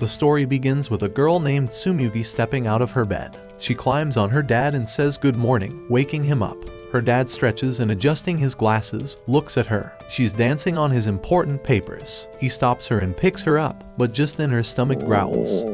The story begins with a girl named Tsumugi stepping out of her bed. She climbs on her dad and says good morning, waking him up. Her dad stretches and, adjusting his glasses, looks at her. She's dancing on his important papers. He stops her and picks her up, but just then her stomach growls.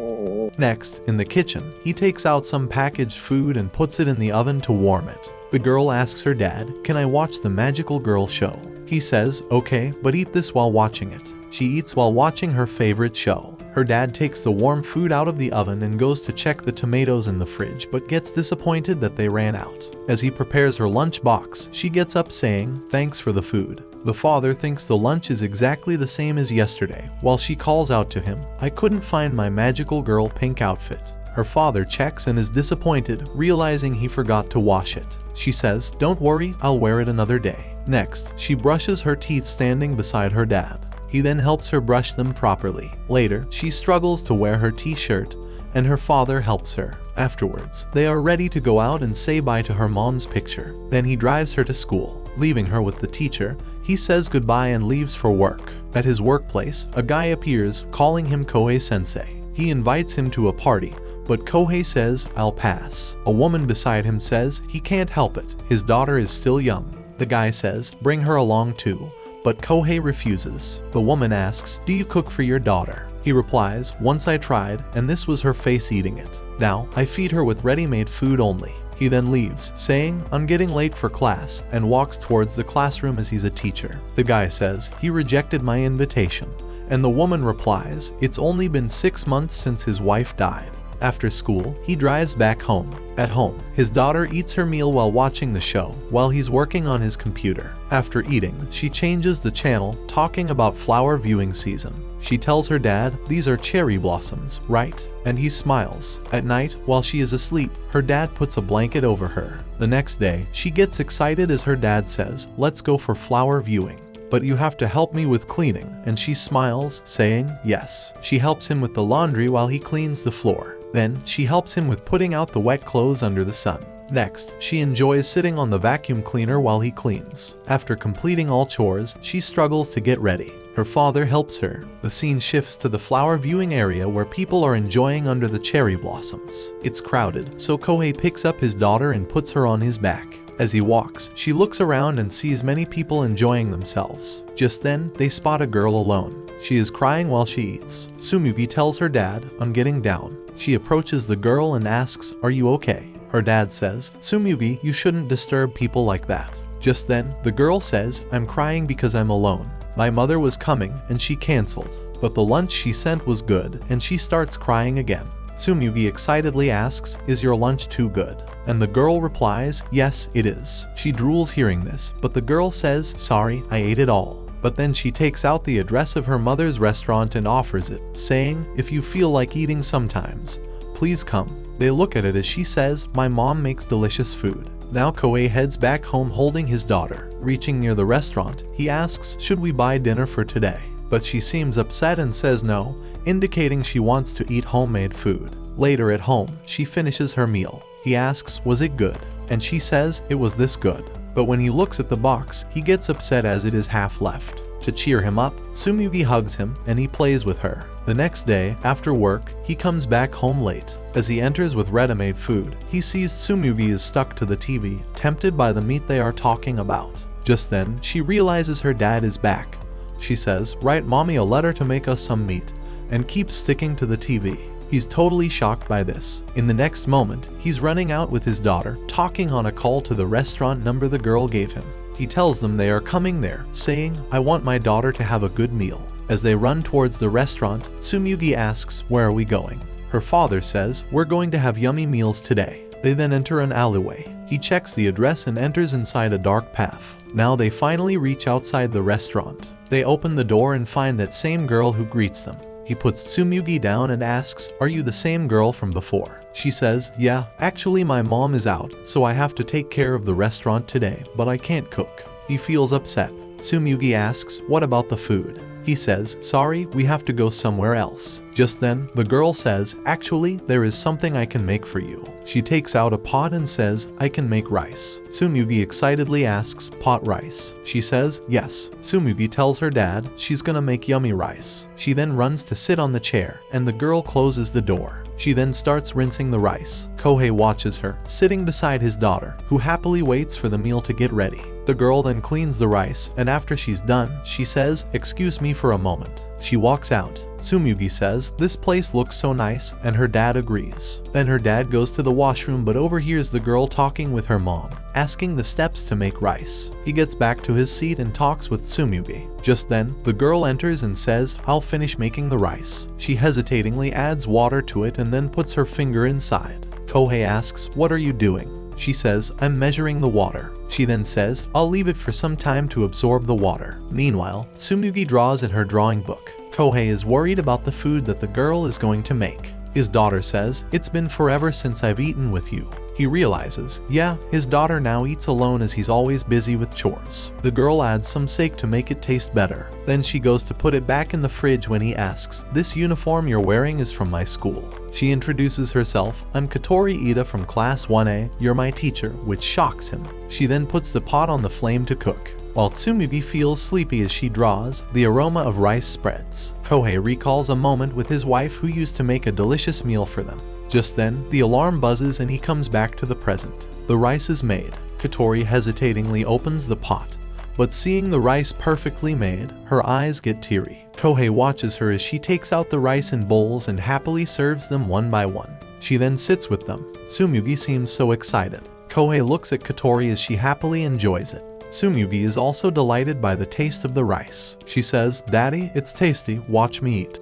Next, in the kitchen, he takes out some packaged food and puts it in the oven to warm it. The girl asks her dad, "Can I watch the Magical Girl show?" He says, "Okay, but eat this while watching it." She eats while watching her favorite show. Her dad takes the warm food out of the oven and goes to check the tomatoes in the fridge, but gets disappointed that they ran out. As he prepares her lunch box, she gets up saying, "Thanks for the food." The father thinks the lunch is exactly the same as yesterday, while she calls out to him, "I couldn't find my magical girl pink outfit." Her father checks and is disappointed, realizing he forgot to wash it. She says, "Don't worry, I'll wear it another day." Next, she brushes her teeth standing beside her dad. He then helps her brush them properly. Later, she struggles to wear her t-shirt, and her father helps her. Afterwards, they are ready to go out and say bye to her mom's picture. Then he drives her to school. Leaving her with the teacher, he says goodbye and leaves for work. At his workplace, a guy appears, calling him Kohei-sensei. He invites him to a party, but Kohei says, "I'll pass." A woman beside him says he can't help it, his daughter is still young. The guy says, "Bring her along too," but Kohei refuses. The woman asks, "Do you cook for your daughter?" He replies, "Once I tried, and this was her face eating it. Now, I feed her with ready-made food only." He then leaves, saying, "I'm getting late for class," and walks towards the classroom as he's a teacher. The guy says, "He rejected my invitation," and the woman replies, "It's only been 6 months since his wife died." After school, he drives back home. At home, his daughter eats her meal while watching the show, while he's working on his computer. After eating, she changes the channel, talking about flower viewing season. She tells her dad, "These are cherry blossoms, right?" And he smiles. At night, while she is asleep, her dad puts a blanket over her. The next day, she gets excited as her dad says, "Let's go for flower viewing. But you have to help me with cleaning," and she smiles, saying yes. She helps him with the laundry while he cleans the floor. Then, she helps him with putting out the wet clothes under the sun. Next, she enjoys sitting on the vacuum cleaner while he cleans. After completing all chores, she struggles to get ready. Her father helps her. The scene shifts to the flower viewing area where people are enjoying under the cherry blossoms. It's crowded, so Kohei picks up his daughter and puts her on his back. As he walks, she looks around and sees many people enjoying themselves. Just then, they spot a girl alone. She is crying while she eats. Tsumugi tells her dad, "I'm getting down." She approaches the girl and asks, "Are you okay?" Her dad says, "Tsumugi, you shouldn't disturb people like that." Just then, the girl says, "I'm crying because I'm alone. My mother was coming and she canceled. But the lunch she sent was good," and she starts crying again. Tsumugi excitedly asks, "Is your lunch too good?" And the girl replies, "Yes, it is." She drools hearing this, but the girl says, "Sorry, I ate it all." But then she takes out the address of her mother's restaurant and offers it, saying, "If you feel like eating sometimes, please come." They look at it as she says, "My mom makes delicious food." Now Kohei heads back home holding his daughter. Reaching near the restaurant, he asks, "Should we buy dinner for today?" But she seems upset and says no, indicating she wants to eat homemade food. Later at home, she finishes her meal. He asks, "Was it good?" And she says, "It was this good." But when he looks at the box, he gets upset as it is half left. To cheer him up, Tsumugi hugs him and he plays with her. The next day, after work, he comes back home late. As he enters with ready-made food, he sees Tsumugi is stuck to the TV, tempted by the meat they are talking about. Just then, she realizes her dad is back. She says, "Write mommy a letter to make us some meat," and keeps sticking to the TV. He's totally shocked by this. In the next moment, he's running out with his daughter, talking on a call to the restaurant number the girl gave him. He tells them they are coming there, saying, "I want my daughter to have a good meal." As they run towards the restaurant, Tsumugi asks, "Where are we going?" Her father says, "We're going to have yummy meals today." They then enter an alleyway. He checks the address and enters inside a dark path. Now they finally reach outside the restaurant. They open the door and find that same girl who greets them. He puts Tsumugi down and asks, "Are you the same girl from before?" She says, "Yeah, actually my mom is out, so I have to take care of the restaurant today, but I can't cook." He feels upset. Tsumugi asks, "What about the food?" He says, sorry, we have to go somewhere else. Just then, the girl says, actually, there is something I can make for you. She takes out a pot and says, I can make rice. Tsumugi excitedly asks, pot rice? She says, yes. Tsumugi tells her dad she's gonna make yummy rice. She then runs to sit on the chair, and the girl closes the door. She then starts rinsing the rice. Kohei watches her, sitting beside his daughter, who happily waits for the meal to get ready. The girl then cleans the rice, and after she's done, she says, excuse me for a moment. She walks out. Tsumugi says, this place looks so nice, and her dad agrees. Then her dad goes to the washroom but overhears the girl talking with her mom, asking the steps to make rice. He gets back to his seat and talks with Tsumugi. Just then, the girl enters and says, I'll finish making the rice. She hesitatingly adds water to it and then puts her finger inside. Kohei asks, what are you doing? She says, I'm measuring the water. She then says, I'll leave it for some time to absorb the water. Meanwhile, Tsumugi draws in her drawing book. Kohei is worried about the food that the girl is going to make. His daughter says, it's been forever since I've eaten with you. He realizes, yeah, his daughter now eats alone as he's always busy with chores. The girl adds some sake to make it taste better. Then she goes to put it back in the fridge when he asks, this uniform you're wearing is from my school. She introduces herself, I'm Katori Ida from class 1A, you're my teacher, which shocks him. She then puts the pot on the flame to cook. While Tsumugi feels sleepy as she draws, the aroma of rice spreads. Kohei recalls a moment with his wife who used to make a delicious meal for them. Just then, the alarm buzzes and he comes back to the present. The rice is made. Katori hesitatingly opens the pot, but seeing the rice perfectly made, her eyes get teary. Kohei watches her as she takes out the rice in bowls and happily serves them one by one. She then sits with them. Tsumugi seems so excited. Kohei looks at Katori as she happily enjoys it. Tsumugi is also delighted by the taste of the rice. She says, Daddy, it's tasty, watch me eat.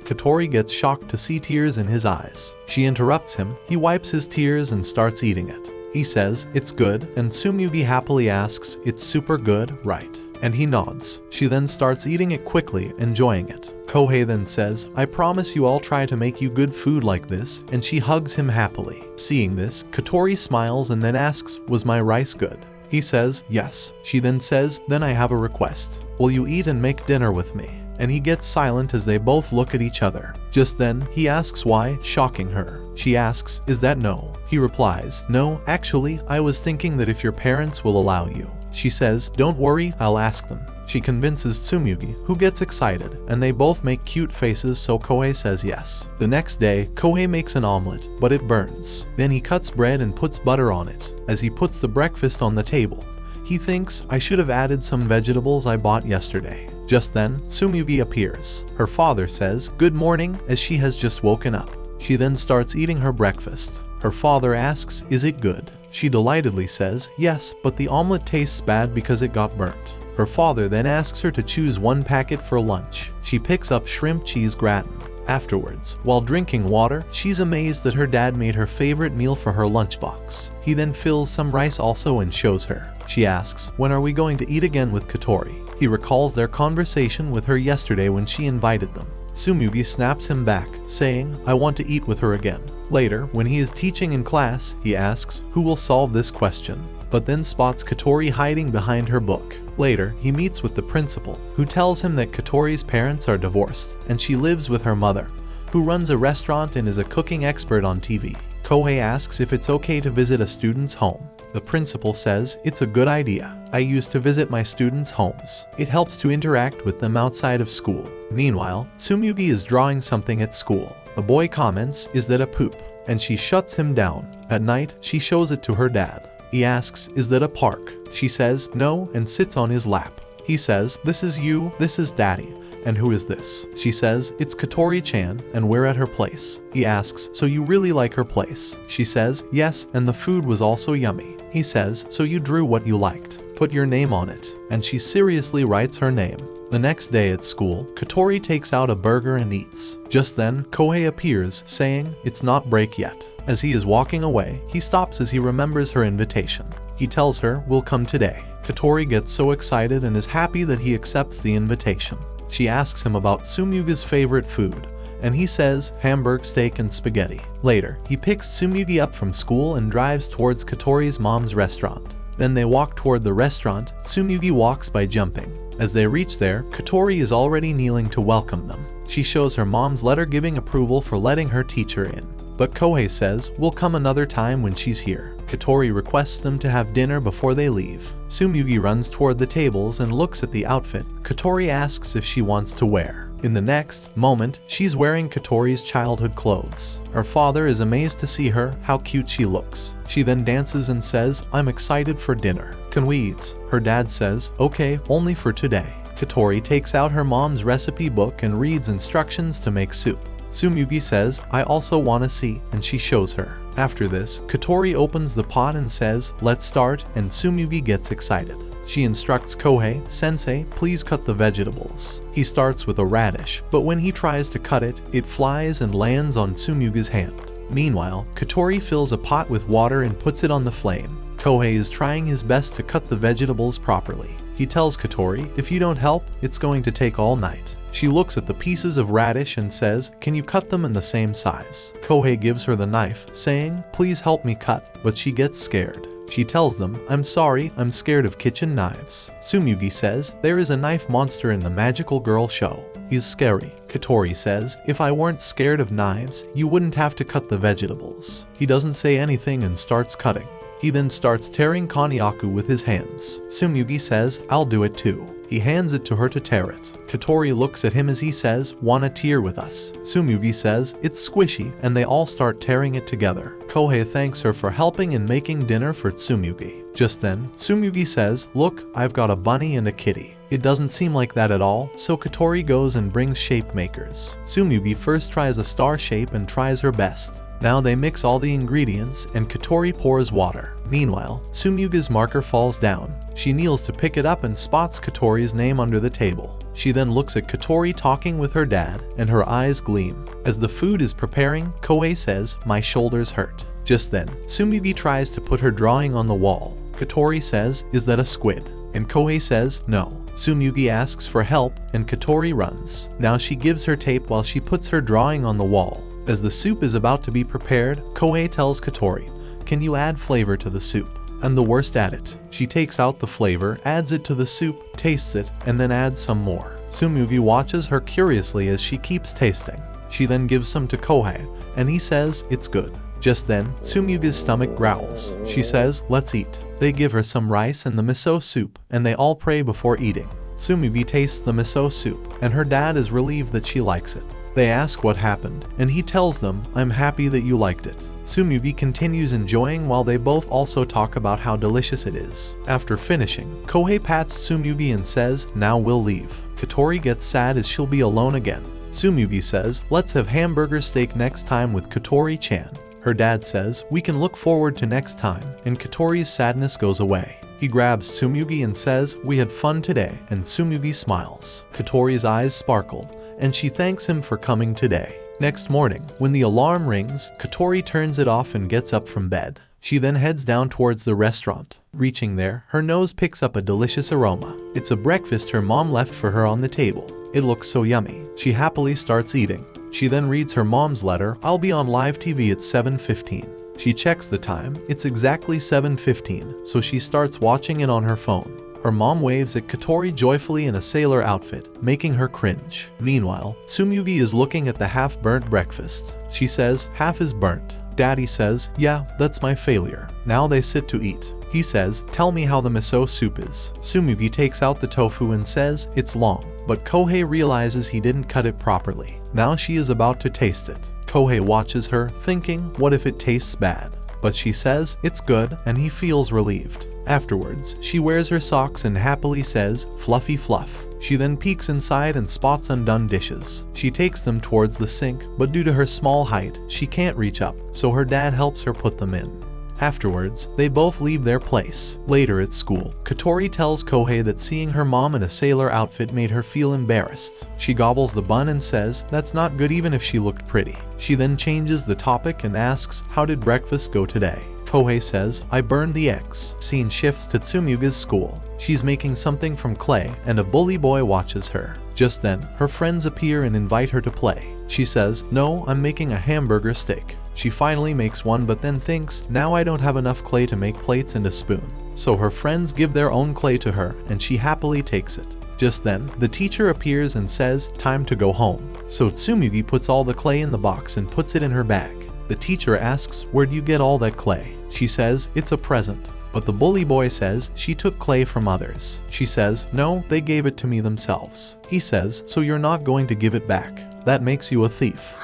Katori gets shocked to see tears in his eyes. She interrupts him, he wipes his tears and starts eating it. He says, it's good, and Tsumugi happily asks, it's super good, right? And he nods. She then starts eating it quickly, enjoying it. Kohei then says, I promise you I'll try to make you good food like this, and she hugs him happily. Seeing this, Katori smiles and then asks, was my rice good? He says, yes. She then says, then I have a request. Will you eat and make dinner with me? And he gets silent as they both look at each other. Just then, he asks why, shocking her. She asks, is that no? He replies, no, actually, I was thinking that if your parents will allow you. She says, don't worry, I'll ask them. She convinces Tsumugi, who gets excited, and they both make cute faces, so Kohei says yes. The next day, Kohei makes an omelet, but it burns. Then he cuts bread and puts butter on it. As he puts the breakfast on the table, he thinks, I should have added some vegetables I bought yesterday. Just then, Tsumugi appears. Her father says, good morning, as she has just woken up. She then starts eating her breakfast. Her father asks, is it good? She delightedly says, yes, but the omelet tastes bad because it got burnt. Her father then asks her to choose one packet for lunch. She picks up shrimp cheese gratin. Afterwards, while drinking water, she's amazed that her dad made her favorite meal for her lunchbox. He then fills some rice also and shows her. She asks, when are we going to eat again with Katori? He recalls their conversation with her yesterday when she invited them. Tsumugi snaps him back, saying, I want to eat with her again. Later, when he is teaching in class, he asks, who will solve this question? But then spots Katori hiding behind her book. Later, he meets with the principal, who tells him that Katori's parents are divorced, and she lives with her mother, who runs a restaurant and is a cooking expert on TV. Kohei asks if it's okay to visit a student's home. The principal says, it's a good idea. I used to visit my students' homes. It helps to interact with them outside of school. Meanwhile, Tsumugi is drawing something at school. The boy comments, is that a poop? And she shuts him down. At night, she shows it to her dad. He asks, is that a park? She says, no, and sits on his lap. He says, this is you, this is daddy. And who is this? She says, it's Katori-chan, and we're at her place. He asks, so you really like her place? She says, yes, and the food was also yummy. He says, so you drew what you liked. Put your name on it. And she seriously writes her name. The next day at school, Katori takes out a burger and eats. Just then, Kohei appears, saying, it's not break yet. As he is walking away, he stops as he remembers her invitation. He tells her, we'll come today. Katori gets so excited and is happy that he accepts the invitation. She asks him about Tsumugi's favorite food, and he says hamburg steak and spaghetti. Later, he picks Tsumugi up from school and drives towards Katori's mom's restaurant. Then they walk toward the restaurant. Tsumugi walks by jumping. As they reach there, Katori is already kneeling to welcome them. She shows her mom's letter giving approval for letting her teach her in. But Kohei says, we'll come another time when she's here. Katori requests them to have dinner before they leave. Tsumugi runs toward the tables and looks at the outfit Katori asks if she wants to wear. In the next moment, she's wearing Katori's childhood clothes. Her father is amazed to see her, how cute she looks. She then dances and says, I'm excited for dinner. Can we eat? Her dad says, okay, only for today. Katori takes out her mom's recipe book and reads instructions to make soup. Tsumugi says, I also want to see, and she shows her. After this, Katori opens the pot and says, let's start, and Tsumugi gets excited. She instructs Kohei, Sensei, please cut the vegetables. He starts with a radish, but when he tries to cut it, it flies and lands on Tsumugi's hand. Meanwhile, Katori fills a pot with water and puts it on the flame. Kohei is trying his best to cut the vegetables properly. He tells Katori, if you don't help, it's going to take all night. She looks at the pieces of radish and says, can you cut them in the same size? Kohei gives her the knife, saying, please help me cut, but she gets scared. She tells them, I'm sorry, I'm scared of kitchen knives. Tsumugi says, there is a knife monster in the Magical Girl show. He's scary. Katori says, if I weren't scared of knives, you wouldn't have to cut the vegetables. He doesn't say anything and starts cutting. He then starts tearing konnyaku with his hands. Tsumugi says, I'll do it too. He hands it to her to tear it. Katori looks at him as he says, wanna tear with us? Tsumugi says, it's squishy, and they all start tearing it together. Kohei thanks her for helping and making dinner for Tsumugi. Just then, Tsumugi says, look, I've got a bunny and a kitty. It doesn't seem like that at all, so Katori goes and brings shape makers. Tsumugi first tries a star shape and tries her best. Now they mix all the ingredients and Katori pours water. Meanwhile, Tsumugi's marker falls down. She kneels to pick it up and spots Katori's name under the table. She then looks at Katori talking with her dad, and her eyes gleam. As the food is preparing, Kohei says, my shoulders hurt. Just then, Tsumugi tries to put her drawing on the wall. Katori says, is that a squid? And Kohei says, no. Tsumugi asks for help, and Katori runs. Now she gives her tape while she puts her drawing on the wall. As the soup is about to be prepared, Kohei tells Katori, can you add flavor to the soup? I'm the worst at it. She takes out the flavor, adds it to the soup, tastes it, and then adds some more. Tsumugi watches her curiously as she keeps tasting. She then gives some to Kohei, and he says, it's good. Just then, Tsumugi's stomach growls. She says, let's eat. They give her some rice and the miso soup, and they all pray before eating. Tsumugi tastes the miso soup, and her dad is relieved that she likes it. They ask what happened, and he tells them, I'm happy that you liked it. Tsumugi continues enjoying while they both also talk about how delicious it is. After finishing, Kohei pats Tsumugi and says, now we'll leave. Katori gets sad as she'll be alone again. Tsumugi says, let's have hamburger steak next time with Katori-chan. Her dad says, we can look forward to next time, and Katori's sadness goes away. He grabs Tsumugi and says, we had fun today, and Tsumugi smiles. Katori's eyes sparkle, and she thanks him for coming today. Next morning, when the alarm rings, Katori turns it off and gets up from bed. She then heads down towards the restaurant. Reaching there, her nose picks up a delicious aroma. It's a breakfast her mom left for her on the table. It looks so yummy. She happily starts eating. She then reads her mom's letter, I'll be on live TV at 7:15. She checks the time, it's exactly 7:15, so she starts watching it on her phone. Her mom waves at Katori joyfully in a sailor outfit, making her cringe. Meanwhile, Tsumugi is looking at the half-burnt breakfast. She says, half is burnt. Daddy says, yeah, that's my failure. Now they sit to eat. He says, tell me how the miso soup is. Tsumugi takes out the tofu and says, it's long. But Kohei realizes he didn't cut it properly. Now she is about to taste it. Kohei watches her, thinking, what if it tastes bad? But she says, it's good, and he feels relieved. Afterwards, she wears her socks and happily says, fluffy fluff. She then peeks inside and spots undone dishes. She takes them towards the sink, but due to her small height, she can't reach up, so her dad helps her put them in. Afterwards, they both leave their place. Later at school, Katori tells Kohei that seeing her mom in a sailor outfit made her feel embarrassed. She gobbles the bun and says, that's not good even if she looked pretty. She then changes the topic and asks, how did breakfast go today? Kohei says, I burned the eggs. Scene shifts to Tsumugi's school. She's making something from clay, and a bully boy watches her. Just then, her friends appear and invite her to play. She says, no, I'm making a hamburger steak. She finally makes one but then thinks, now I don't have enough clay to make plates and a spoon. So her friends give their own clay to her, and she happily takes it. Just then, the teacher appears and says, time to go home. So Tsumugi puts all the clay in the box and puts it in her bag. The teacher asks, where do you get all that clay? She says, it's a present. But the bully boy says, she took clay from others. She says, no, they gave it to me themselves. He says, so you're not going to give it back. That makes you a thief.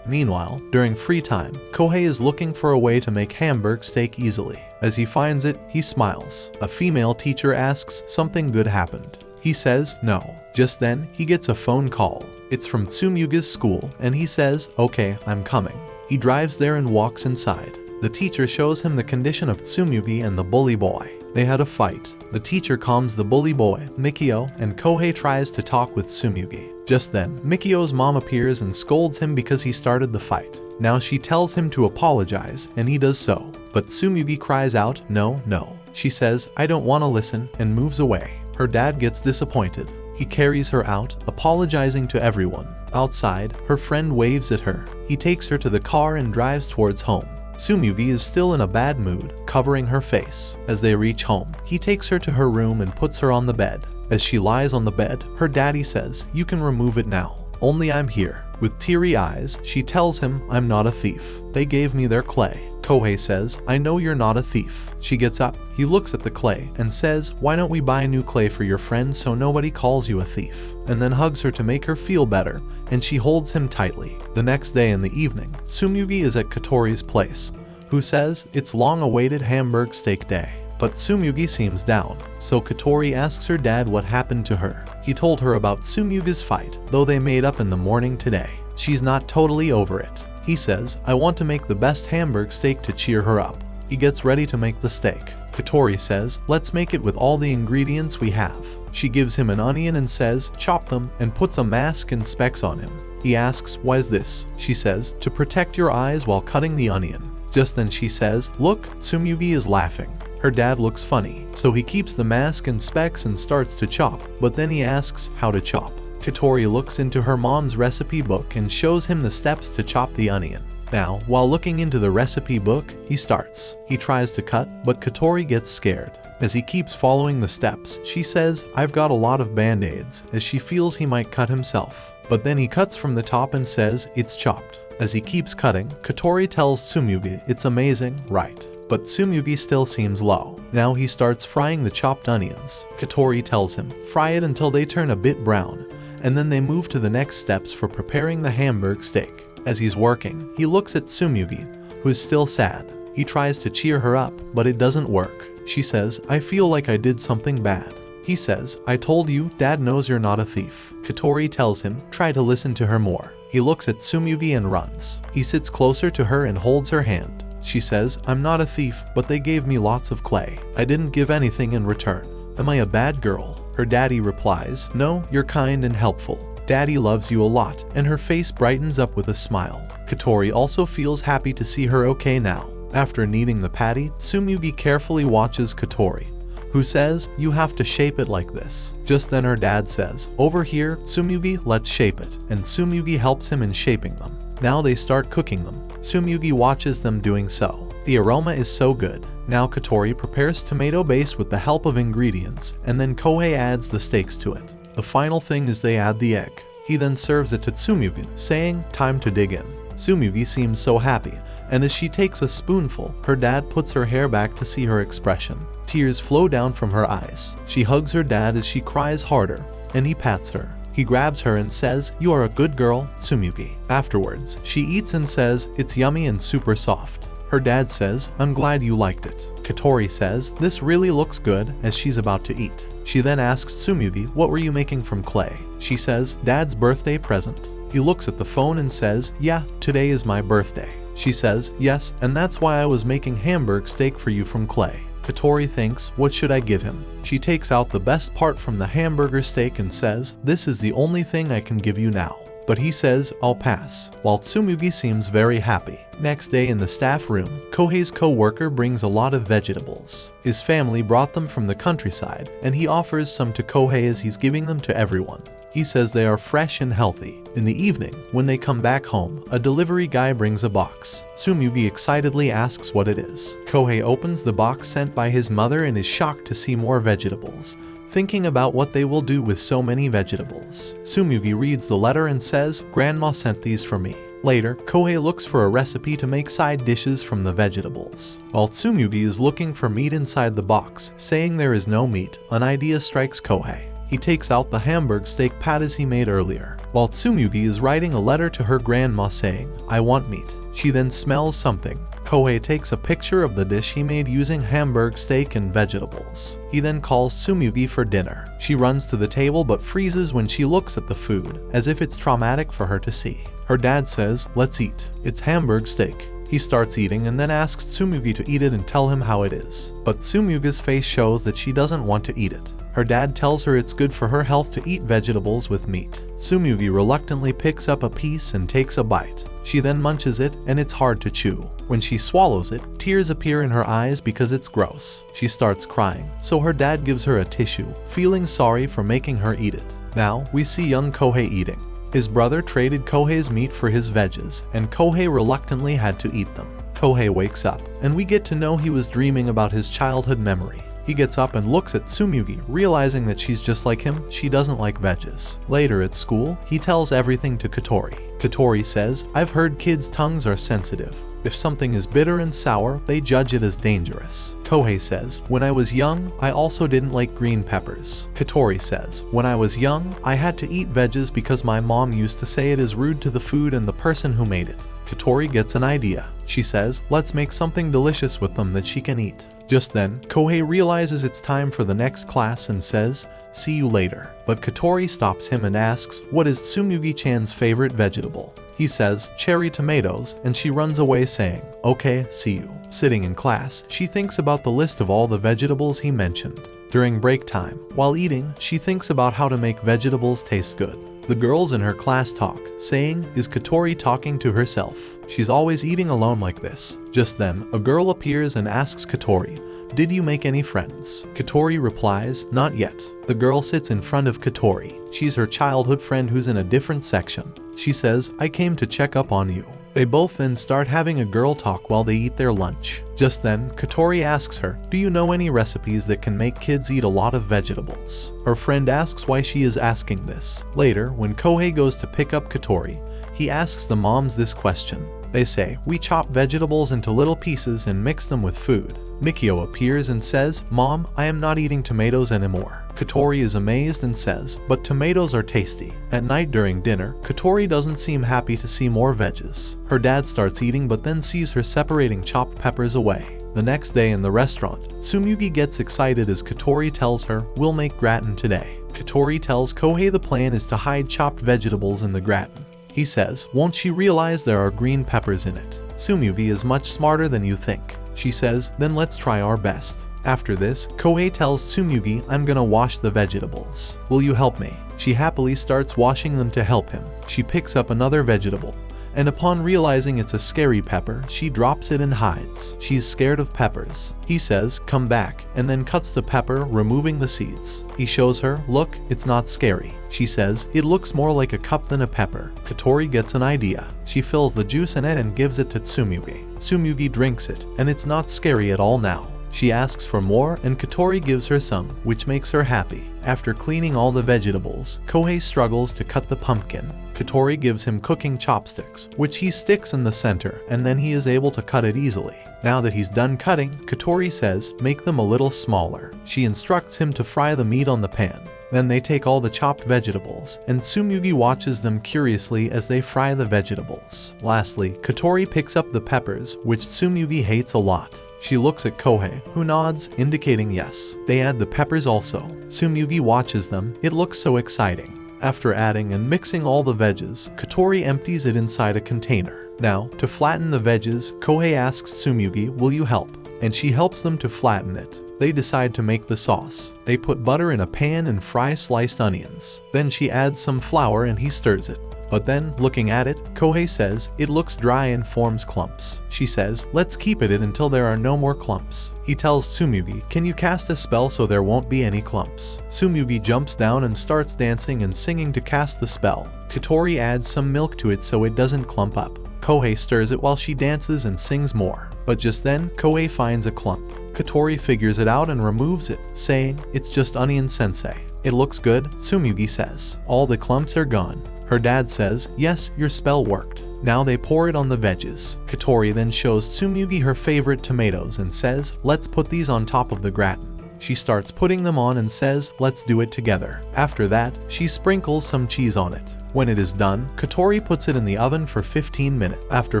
Meanwhile, during free time, Kohei is looking for a way to make Hamburg steak easily. As he finds it, he smiles. A female teacher asks, something good happened. He says, no. Just then, he gets a phone call. It's from Tsumugi's school, and he says, okay, I'm coming. He drives there and walks inside. The teacher shows him the condition of Tsumugi and the bully boy. They had a fight. The teacher calms the bully boy, Mikio, and Kohei tries to talk with Tsumugi. Just then, Mikio's mom appears and scolds him because he started the fight. Now she tells him to apologize, and he does so. But Tsumugi cries out, no, no. She says, I don't want to listen, and moves away. Her dad gets disappointed. He carries her out, apologizing to everyone. Outside, her friend waves at her. He takes her to the car and drives towards home. Tsumugi is still in a bad mood, covering her face. As they reach home, he takes her to her room and puts her on the bed. As she lies on the bed, her daddy says, you can remove it now. Only I'm here. With teary eyes, she tells him, I'm not a thief. They gave me their clay. Kohei says, I know you're not a thief. She gets up. He looks at the clay and says, why don't we buy new clay for your friend so nobody calls you a thief? And then hugs her to make her feel better, and she holds him tightly. The next day in the evening, Tsumugi is at Katori's place, who says, it's long-awaited Hamburg steak day. But Tsumugi seems down, so Katori asks her dad what happened to her. He told her about Tsumugi's fight, though they made up in the morning today. She's not totally over it. He says, I want to make the best Hamburg steak to cheer her up. He gets ready to make the steak. Katori says, let's make it with all the ingredients we have. She gives him an onion and says, chop them, and puts a mask and specs on him. He asks, why is this? She says, to protect your eyes while cutting the onion. Just then she says, look, Tsumugi is laughing. Her dad looks funny, so he keeps the mask and specs and starts to chop, but then he asks how to chop. Katori looks into her mom's recipe book and shows him the steps to chop the onion. Now, while looking into the recipe book, he starts. He tries to cut, but Katori gets scared. As he keeps following the steps, she says, I've got a lot of band-aids, as she feels he might cut himself. But then he cuts from the top and says, it's chopped. As he keeps cutting, Katori tells Tsumugi, it's amazing, right? But Tsumugi still seems low. Now he starts frying the chopped onions. Katori tells him, fry it until they turn a bit brown, and then they move to the next steps for preparing the Hamburg steak. As he's working, he looks at Tsumugi, who's still sad. He tries to cheer her up, but it doesn't work. She says, I feel like I did something bad. He says, I told you, Dad knows you're not a thief. Katori tells him, try to listen to her more. He looks at Tsumugi and runs. He sits closer to her and holds her hand. She says, I'm not a thief, but they gave me lots of clay. I didn't give anything in return. Am I a bad girl? Her daddy replies, no, you're kind and helpful. Daddy loves you a lot, and her face brightens up with a smile. Katori also feels happy to see her okay now. After kneading the patty, Tsumugi carefully watches Katori, who says, you have to shape it like this. Just then her dad says, over here, Tsumugi, let's shape it, and Tsumugi helps him in shaping them. Now they start cooking them. Tsumugi watches them doing so. The aroma is so good. Now Katori prepares tomato base with the help of ingredients, and then Kohei adds the steaks to it. The final thing is they add the egg. He then serves it to Tsumugi, saying, time to dig in. Tsumugi seems so happy, and as she takes a spoonful, her dad puts her hair back to see her expression. Tears flow down from her eyes. She hugs her dad as she cries harder, and he pats her. He grabs her and says, you are a good girl, Tsumugi. Afterwards, she eats and says, it's yummy and super soft. Her dad says, I'm glad you liked it. Katori says, this really looks good, as she's about to eat. She then asks Tsumugi, what were you making from clay? She says, Dad's birthday present. He looks at the phone and says, yeah, today is my birthday. She says, yes, and that's why I was making Hamburg steak for you from clay. Katori thinks, what should I give him? She takes out the best part from the hamburger steak and says, this is the only thing I can give you now. But he says, I'll pass, while Tsumugi seems very happy. Next day in the staff room, Kohei's co-worker brings a lot of vegetables. His family brought them from the countryside, and he offers some to Kohei as he's giving them to everyone. He says they are fresh and healthy. In the evening, when they come back home, a delivery guy brings a box. Tsumugi excitedly asks what it is. Kohei opens the box sent by his mother and is shocked to see more vegetables, thinking about what they will do with so many vegetables. Tsumugi reads the letter and says, "Grandma sent these for me." Later, Kohei looks for a recipe to make side dishes from the vegetables. While Tsumugi is looking for meat inside the box, saying there is no meat, an idea strikes Kohei. He takes out the hamburg steak patties he made earlier. While Tsumugi is writing a letter to her grandma saying, "I want meat," she then smells something. Kohei takes a picture of the dish he made using hamburg steak and vegetables. He then calls Tsumugi for dinner. She runs to the table but freezes when she looks at the food, as if it's traumatic for her to see. Her dad says, "Let's eat. It's hamburg steak." He starts eating and then asks Tsumugi to eat it and tell him how it is. But Tsumugi's face shows that she doesn't want to eat it. Her dad tells her it's good for her health to eat vegetables with meat. Tsumugi reluctantly picks up a piece and takes a bite. She then munches it and it's hard to chew. When she swallows it, tears appear in her eyes because it's gross. She starts crying, so her dad gives her a tissue, feeling sorry for making her eat it. Now, we see young Kohei eating. His brother traded Kohei's meat for his veggies, and Kohei reluctantly had to eat them. Kohei wakes up, and we get to know he was dreaming about his childhood memory. He gets up and looks at Tsumugi, realizing that she's just like him, she doesn't like veggies. Later at school, he tells everything to Katori. Katori says, "I've heard kids' tongues are sensitive. If something is bitter and sour, they judge it as dangerous." Kohei says, "When I was young, I also didn't like green peppers." Katori says, "When I was young, I had to eat veggies because my mom used to say it is rude to the food and the person who made it." Katori gets an idea. She says, "Let's make something delicious with them that she can eat." Just then, Kohei realizes it's time for the next class and says, "See you later." But Katori stops him and asks, "What is Tsumugi-chan's favorite vegetable?" He says, "Cherry tomatoes," and she runs away saying, "Okay, see you." Sitting in class, she thinks about the list of all the vegetables he mentioned. During break time, while eating, she thinks about how to make vegetables taste good. The girls in her class talk, saying, "Is Katori talking to herself? She's always eating alone like this." Just then, a girl appears and asks Katori, "Did you make any friends?" Katori replies, "Not yet." The girl sits in front of Katori. She's her childhood friend who's in a different section. She says, "I came to check up on you." They both then start having a girl talk while they eat their lunch. Just then, Katori asks her, "Do you know any recipes that can make kids eat a lot of vegetables?" Her friend asks why she is asking this. Later, when Kohei goes to pick up Katori, he asks the moms this question. They say, "We chop vegetables into little pieces and mix them with food." Mikio appears and says, "Mom, I am not eating tomatoes anymore." Katori is amazed and says, "But tomatoes are tasty." At night during dinner, Katori doesn't seem happy to see more veggies. Her dad starts eating but then sees her separating chopped peppers away. The next day in the restaurant, Tsumugi gets excited as Katori tells her, "We'll make gratin today." Katori tells Kohei the plan is to hide chopped vegetables in the gratin. He says, "Won't she realize there are green peppers in it?" Tsumugi is much smarter than you think. She says, "Then let's try our best." After this, Kohei tells Tsumugi, "I'm gonna wash the vegetables. Will you help me?" She happily starts washing them to help him. She picks up another vegetable, and upon realizing it's a scary pepper, she drops it and hides. She's scared of peppers. He says, "Come back," and then cuts the pepper, removing the seeds. He shows her, "Look, it's not scary." She says, "It looks more like a cup than a pepper." Katori gets an idea. She fills the juice in it and gives it to Tsumugi. Tsumugi drinks it, and it's not scary at all now. She asks for more, and Katori gives her some, which makes her happy. After cleaning all the vegetables, Kohei struggles to cut the pumpkin. Katori gives him cooking chopsticks, which he sticks in the center, and then he is able to cut it easily. Now that he's done cutting, Katori says, "Make them a little smaller." She instructs him to fry the meat on the pan. Then they take all the chopped vegetables, and Tsumugi watches them curiously as they fry the vegetables. Lastly, Katori picks up the peppers, which Tsumugi hates a lot. She looks at Kohei, who nods, indicating yes. They add the peppers also. Tsumugi watches them. It looks so exciting. After adding and mixing all the veggies, Katori empties it inside a container. Now, to flatten the veggies, Kohei asks Tsumugi, "Will you help?" And she helps them to flatten it. They decide to make the sauce. They put butter in a pan and fry sliced onions. Then she adds some flour and he stirs it. But then, looking at it, Kohei says, "It looks dry and forms clumps." She says, "Let's keep it until there are no more clumps." He tells Tsumugi, "Can you cast a spell so there won't be any clumps?" Tsumugi jumps down and starts dancing and singing to cast the spell. Katori adds some milk to it so it doesn't clump up. Kohei stirs it while she dances and sings more. But just then, Kohei finds a clump. Katori figures it out and removes it, saying, "It's just onion sensei." "It looks good," Tsumugi says. "All the clumps are gone." Her dad says, "Yes, your spell worked." Now they pour it on the veggies. Katori then shows Tsumugi her favorite tomatoes and says, "Let's put these on top of the gratin." She starts putting them on and says, "Let's do it together." After that, she sprinkles some cheese on it. When it is done, Katori puts it in the oven for 15 minutes. After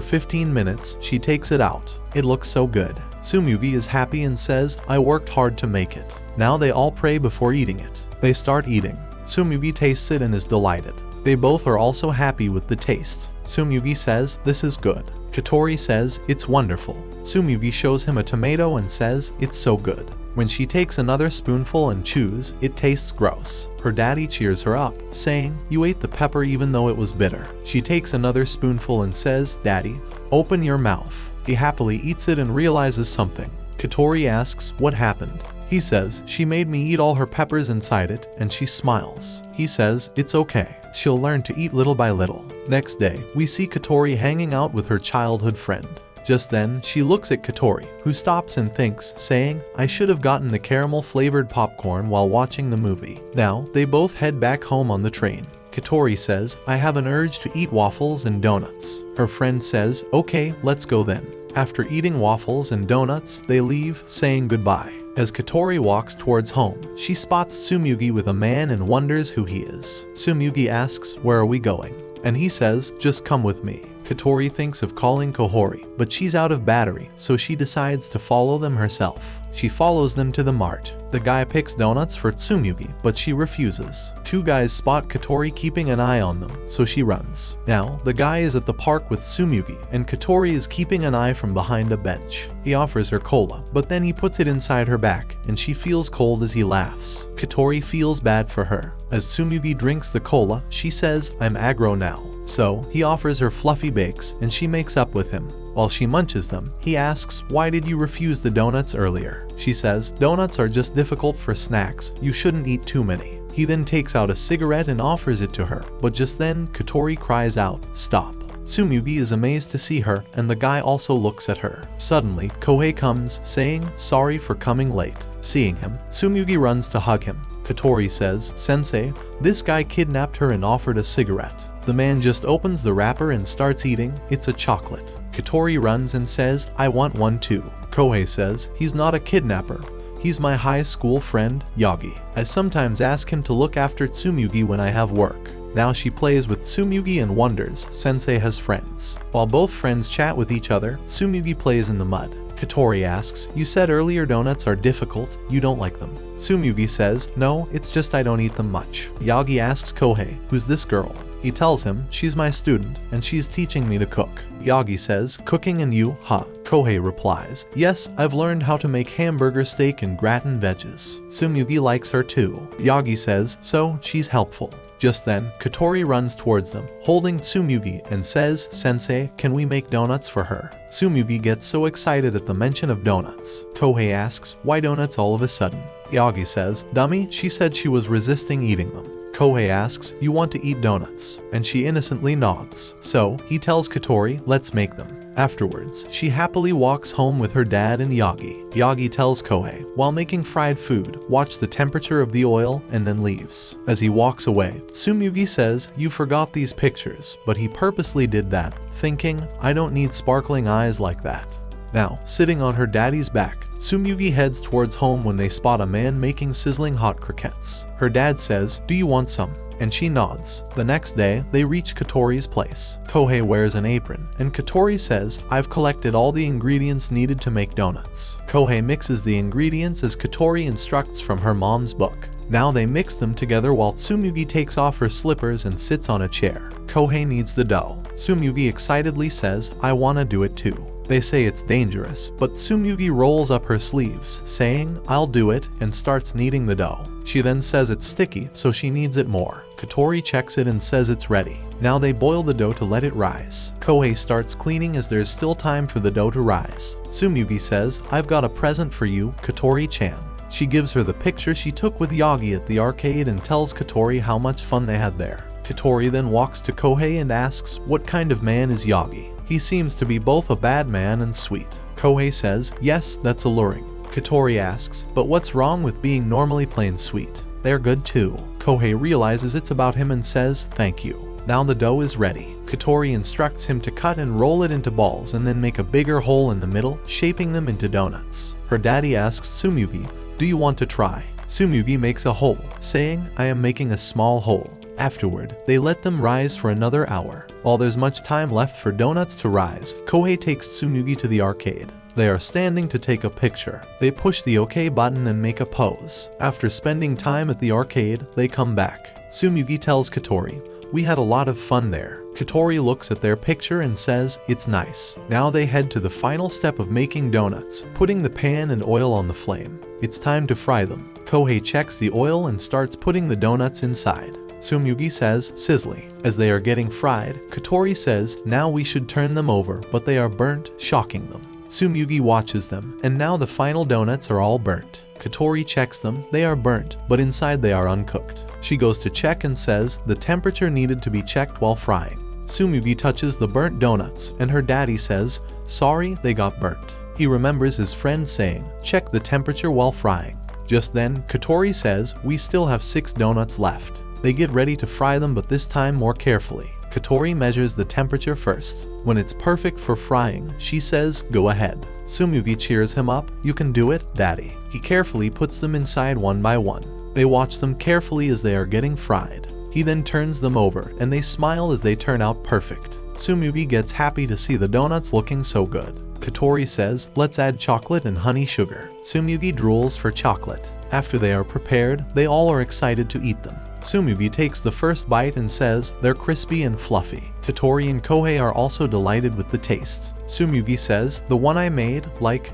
15 minutes, she takes it out. It looks so good. Tsumugi is happy and says, "I worked hard to make it." Now they all pray before eating it. They start eating. Tsumugi tastes it and is delighted. They both are also happy with the taste. Tsumugi says, "This is good." Katori says, "It's wonderful." Tsumugi shows him a tomato and says, "It's so good." When she takes another spoonful and chews, it tastes gross. Her daddy cheers her up, saying, "You ate the pepper even though it was bitter." She takes another spoonful and says, "Daddy, open your mouth." He happily eats it and realizes something. Katori asks, "What happened?" He says, "She made me eat all her peppers inside it," and she smiles. He says, "It's okay. She'll learn to eat little by little." Next day, we see Katori hanging out with her childhood friend. Just then, she looks at Katori, who stops and thinks, saying, "I should have gotten the caramel-flavored popcorn while watching the movie." Now, they both head back home on the train. Katori says, "I have an urge to eat waffles and donuts." Her friend says, "Okay, let's go then." After eating waffles and donuts, they leave, saying goodbye. As Katori walks towards home, she spots Tsumugi with a man and wonders who he is. Tsumugi asks, "Where are we going?" And he says, "Just come with me." Katori thinks of calling Kohori, but she's out of battery, so she decides to follow them herself. She follows them to the mart. The guy picks donuts for Tsumugi, but she refuses. Two guys spot Katori keeping an eye on them, so she runs. Now, the guy is at the park with Tsumugi, and Katori is keeping an eye from behind a bench. He offers her cola, but then he puts it inside her back, and she feels cold as he laughs. Katori feels bad for her. As Tsumugi drinks the cola, she says, "I'm aggro now." So, he offers her fluffy bakes, and she makes up with him. While she munches them, he asks, "Why did you refuse the donuts earlier?" She says, "Donuts are just difficult for snacks. You shouldn't eat too many." He then takes out a cigarette and offers it to her, but just then, Katori cries out, "Stop." Tsumugi is amazed to see her, and the guy also looks at her. Suddenly, Kohei comes, saying, "Sorry for coming late." Seeing him, Tsumugi runs to hug him. Katori says, "Sensei, this guy kidnapped her and offered a cigarette." The man just opens the wrapper and starts eating. It's a chocolate. Katori runs and says, "I want one too." Kohei says, "He's not a kidnapper. He's my high school friend, Yagi. I sometimes ask him to look after Tsumugi when I have work." Now she plays with Tsumugi and wonders Sensei has friends. While both friends chat with each other, Tsumugi plays in the mud. Katori asks, "You said earlier donuts are difficult, you don't like them." Tsumugi says, "No, it's just I don't eat them much." Yagi asks Kohei, "Who's this girl?" He tells him, "She's my student, and she's teaching me to cook." Yagi says, "Cooking and you, huh?" Kohei replies, "Yes, I've learned how to make hamburger steak and gratin veggies." Tsumugi likes her too. Yagi says, "So, she's helpful." Just then, Katori runs towards them, holding Tsumugi, and says, "Sensei, can we make donuts for her?" Tsumugi gets so excited at the mention of donuts. Kohei asks, "Why donuts all of a sudden?" Yagi says, "Dummy, she said she was resisting eating them." Kohei asks, "You want to eat donuts?" And she innocently nods. So, he tells Katori, "Let's make them." Afterwards, she happily walks home with her dad and Yagi. Yagi tells Kohei, while making fried food, watch the temperature of the oil and then leaves. As he walks away, Tsumugi says, "You forgot these pictures," but he purposely did that, thinking, "I don't need sparkling eyes like that." Now, sitting on her daddy's back, Tsumugi heads towards home when they spot a man making sizzling hot croquettes. Her dad says, "Do you want some?" And she nods. The next day, they reach Katori's place. Kohei wears an apron, and Katori says, "I've collected all the ingredients needed to make donuts." Kohei mixes the ingredients as Katori instructs from her mom's book. Now they mix them together while Tsumugi takes off her slippers and sits on a chair. Kohei kneads the dough. Tsumugi excitedly says, "I wanna do it too." They say it's dangerous, but Tsumugi rolls up her sleeves, saying, "I'll do it," and starts kneading the dough. She then says it's sticky, so she kneads it more. Katori checks it and says it's ready. Now they boil the dough to let it rise. Kohei starts cleaning as there's still time for the dough to rise. Tsumugi says, "I've got a present for you, Katori-chan." She gives her the picture she took with Yagi at the arcade and tells Katori how much fun they had there. Katori then walks to Kohei and asks, "What kind of man is Yagi?" He seems to be both a bad man and sweet. Kohei says, "Yes, that's alluring." Katori asks, but what's wrong with being normally plain sweet? They're good too. Kohei realizes it's about him and says, thank you. Now the dough is ready. Katori instructs him to cut and roll it into balls and then make a bigger hole in the middle, shaping them into donuts. Her daddy asks Tsumugi, do you want to try? Tsumugi makes a hole, saying, I am making a small hole. Afterward, they let them rise for another hour. While there's much time left for donuts to rise, Kohei takes Tsumugi to the arcade. They are standing to take a picture. They push the OK button and make a pose. After spending time at the arcade, they come back. Tsumugi tells Katori, we had a lot of fun there. Katori looks at their picture and says, it's nice. Now they head to the final step of making donuts, putting the pan and oil on the flame. It's time to fry them. Kohei checks the oil and starts putting the donuts inside. Tsumugi says, sizzly. As they are getting fried, Katori says, now we should turn them over, but they are burnt, shocking them. Tsumugi watches them, and now the final donuts are all burnt. Katori checks them, they are burnt, but inside they are uncooked. She goes to check and says the temperature needed to be checked while frying. Tsumugi touches the burnt donuts, and her daddy says, sorry, they got burnt. He remembers his friend saying, check the temperature while frying. Just then, Katori says, we still have 6 donuts left. They get ready to fry them, but this time more carefully. Katori measures the temperature first. When it's perfect for frying, she says, go ahead. Tsumugi cheers him up, you can do it, daddy. He carefully puts them inside one by one. They watch them carefully as they are getting fried. He then turns them over, and they smile as they turn out perfect. Tsumugi gets happy to see the donuts looking so good. Katori says, let's add chocolate and honey sugar. Tsumugi drools for chocolate. After they are prepared, they all are excited to eat them. Tsumugi takes the first bite and says, they're crispy and fluffy. Katori and Kohei are also delighted with the taste. Tsumugi says, the one I made,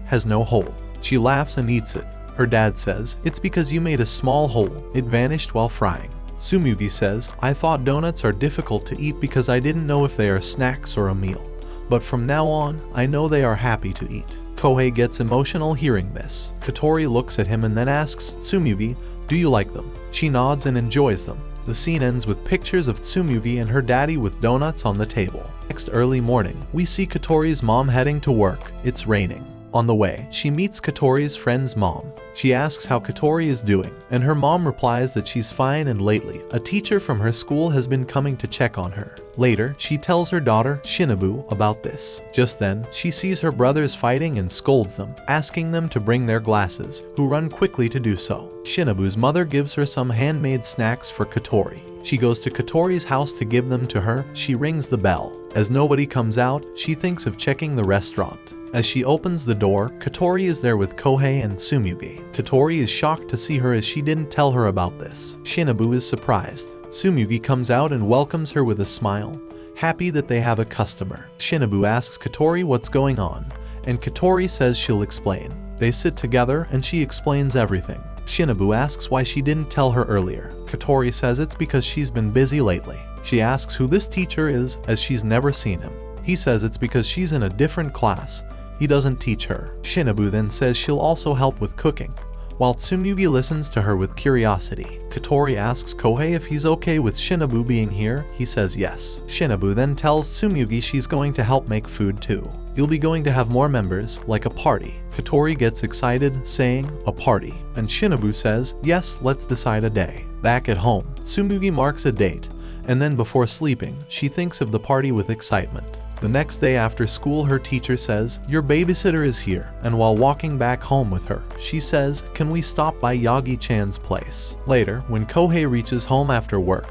has no hole. She laughs and eats it. Her dad says, it's because you made a small hole. It vanished while frying. Tsumugi says, I thought donuts are difficult to eat because I didn't know if they are snacks or a meal. But from now on, I know they are happy to eat. Kohei gets emotional hearing this. Katori looks at him and then asks, Tsumugi, do you like them? She nods and enjoys them. The scene ends with pictures of Tsumugi and her daddy with donuts on the table. Next early morning, we see Katori's mom heading to work. It's raining. On the way, she meets Katori's friend's mom. She asks how Katori is doing, and her mom replies that she's fine and lately, a teacher from her school has been coming to check on her. Later, she tells her daughter, Shinobu, about this. Just then, she sees her brothers fighting and scolds them, asking them to bring their glasses, who run quickly to do so. Shinobu's mother gives her some handmade snacks for Katori. She goes to Katori's house to give them to her. She rings the bell. As nobody comes out, she thinks of checking the restaurant. As she opens the door, Katori is there with Kohei and Tsumugi. Katori is shocked to see her as she didn't tell her about this. Shinobu is surprised. Tsumugi comes out and welcomes her with a smile, happy that they have a customer. Shinobu asks Katori what's going on, and Katori says she'll explain. They sit together and she explains everything. Shinobu asks why she didn't tell her earlier. Katori says it's because she's been busy lately. She asks who this teacher is as she's never seen him. He says it's because she's in a different class. He doesn't teach her. Shinobu then says she'll also help with cooking. While Tsumugi listens to her with curiosity, Katori asks Kohei if he's okay with Shinobu being here. He says yes. Shinobu then tells Tsumugi she's going to help make food too. You'll be going to have more members, like a party. Katori gets excited, saying, a party. And Shinobu says, yes, let's decide a day. Back at home, Tsumugi marks a date, and then before sleeping, she thinks of the party with excitement. The next day after school, her teacher says, your babysitter is here, and while walking back home with her, she says, can we stop by Yagi-chan's place? Later, when Kohei reaches home after work,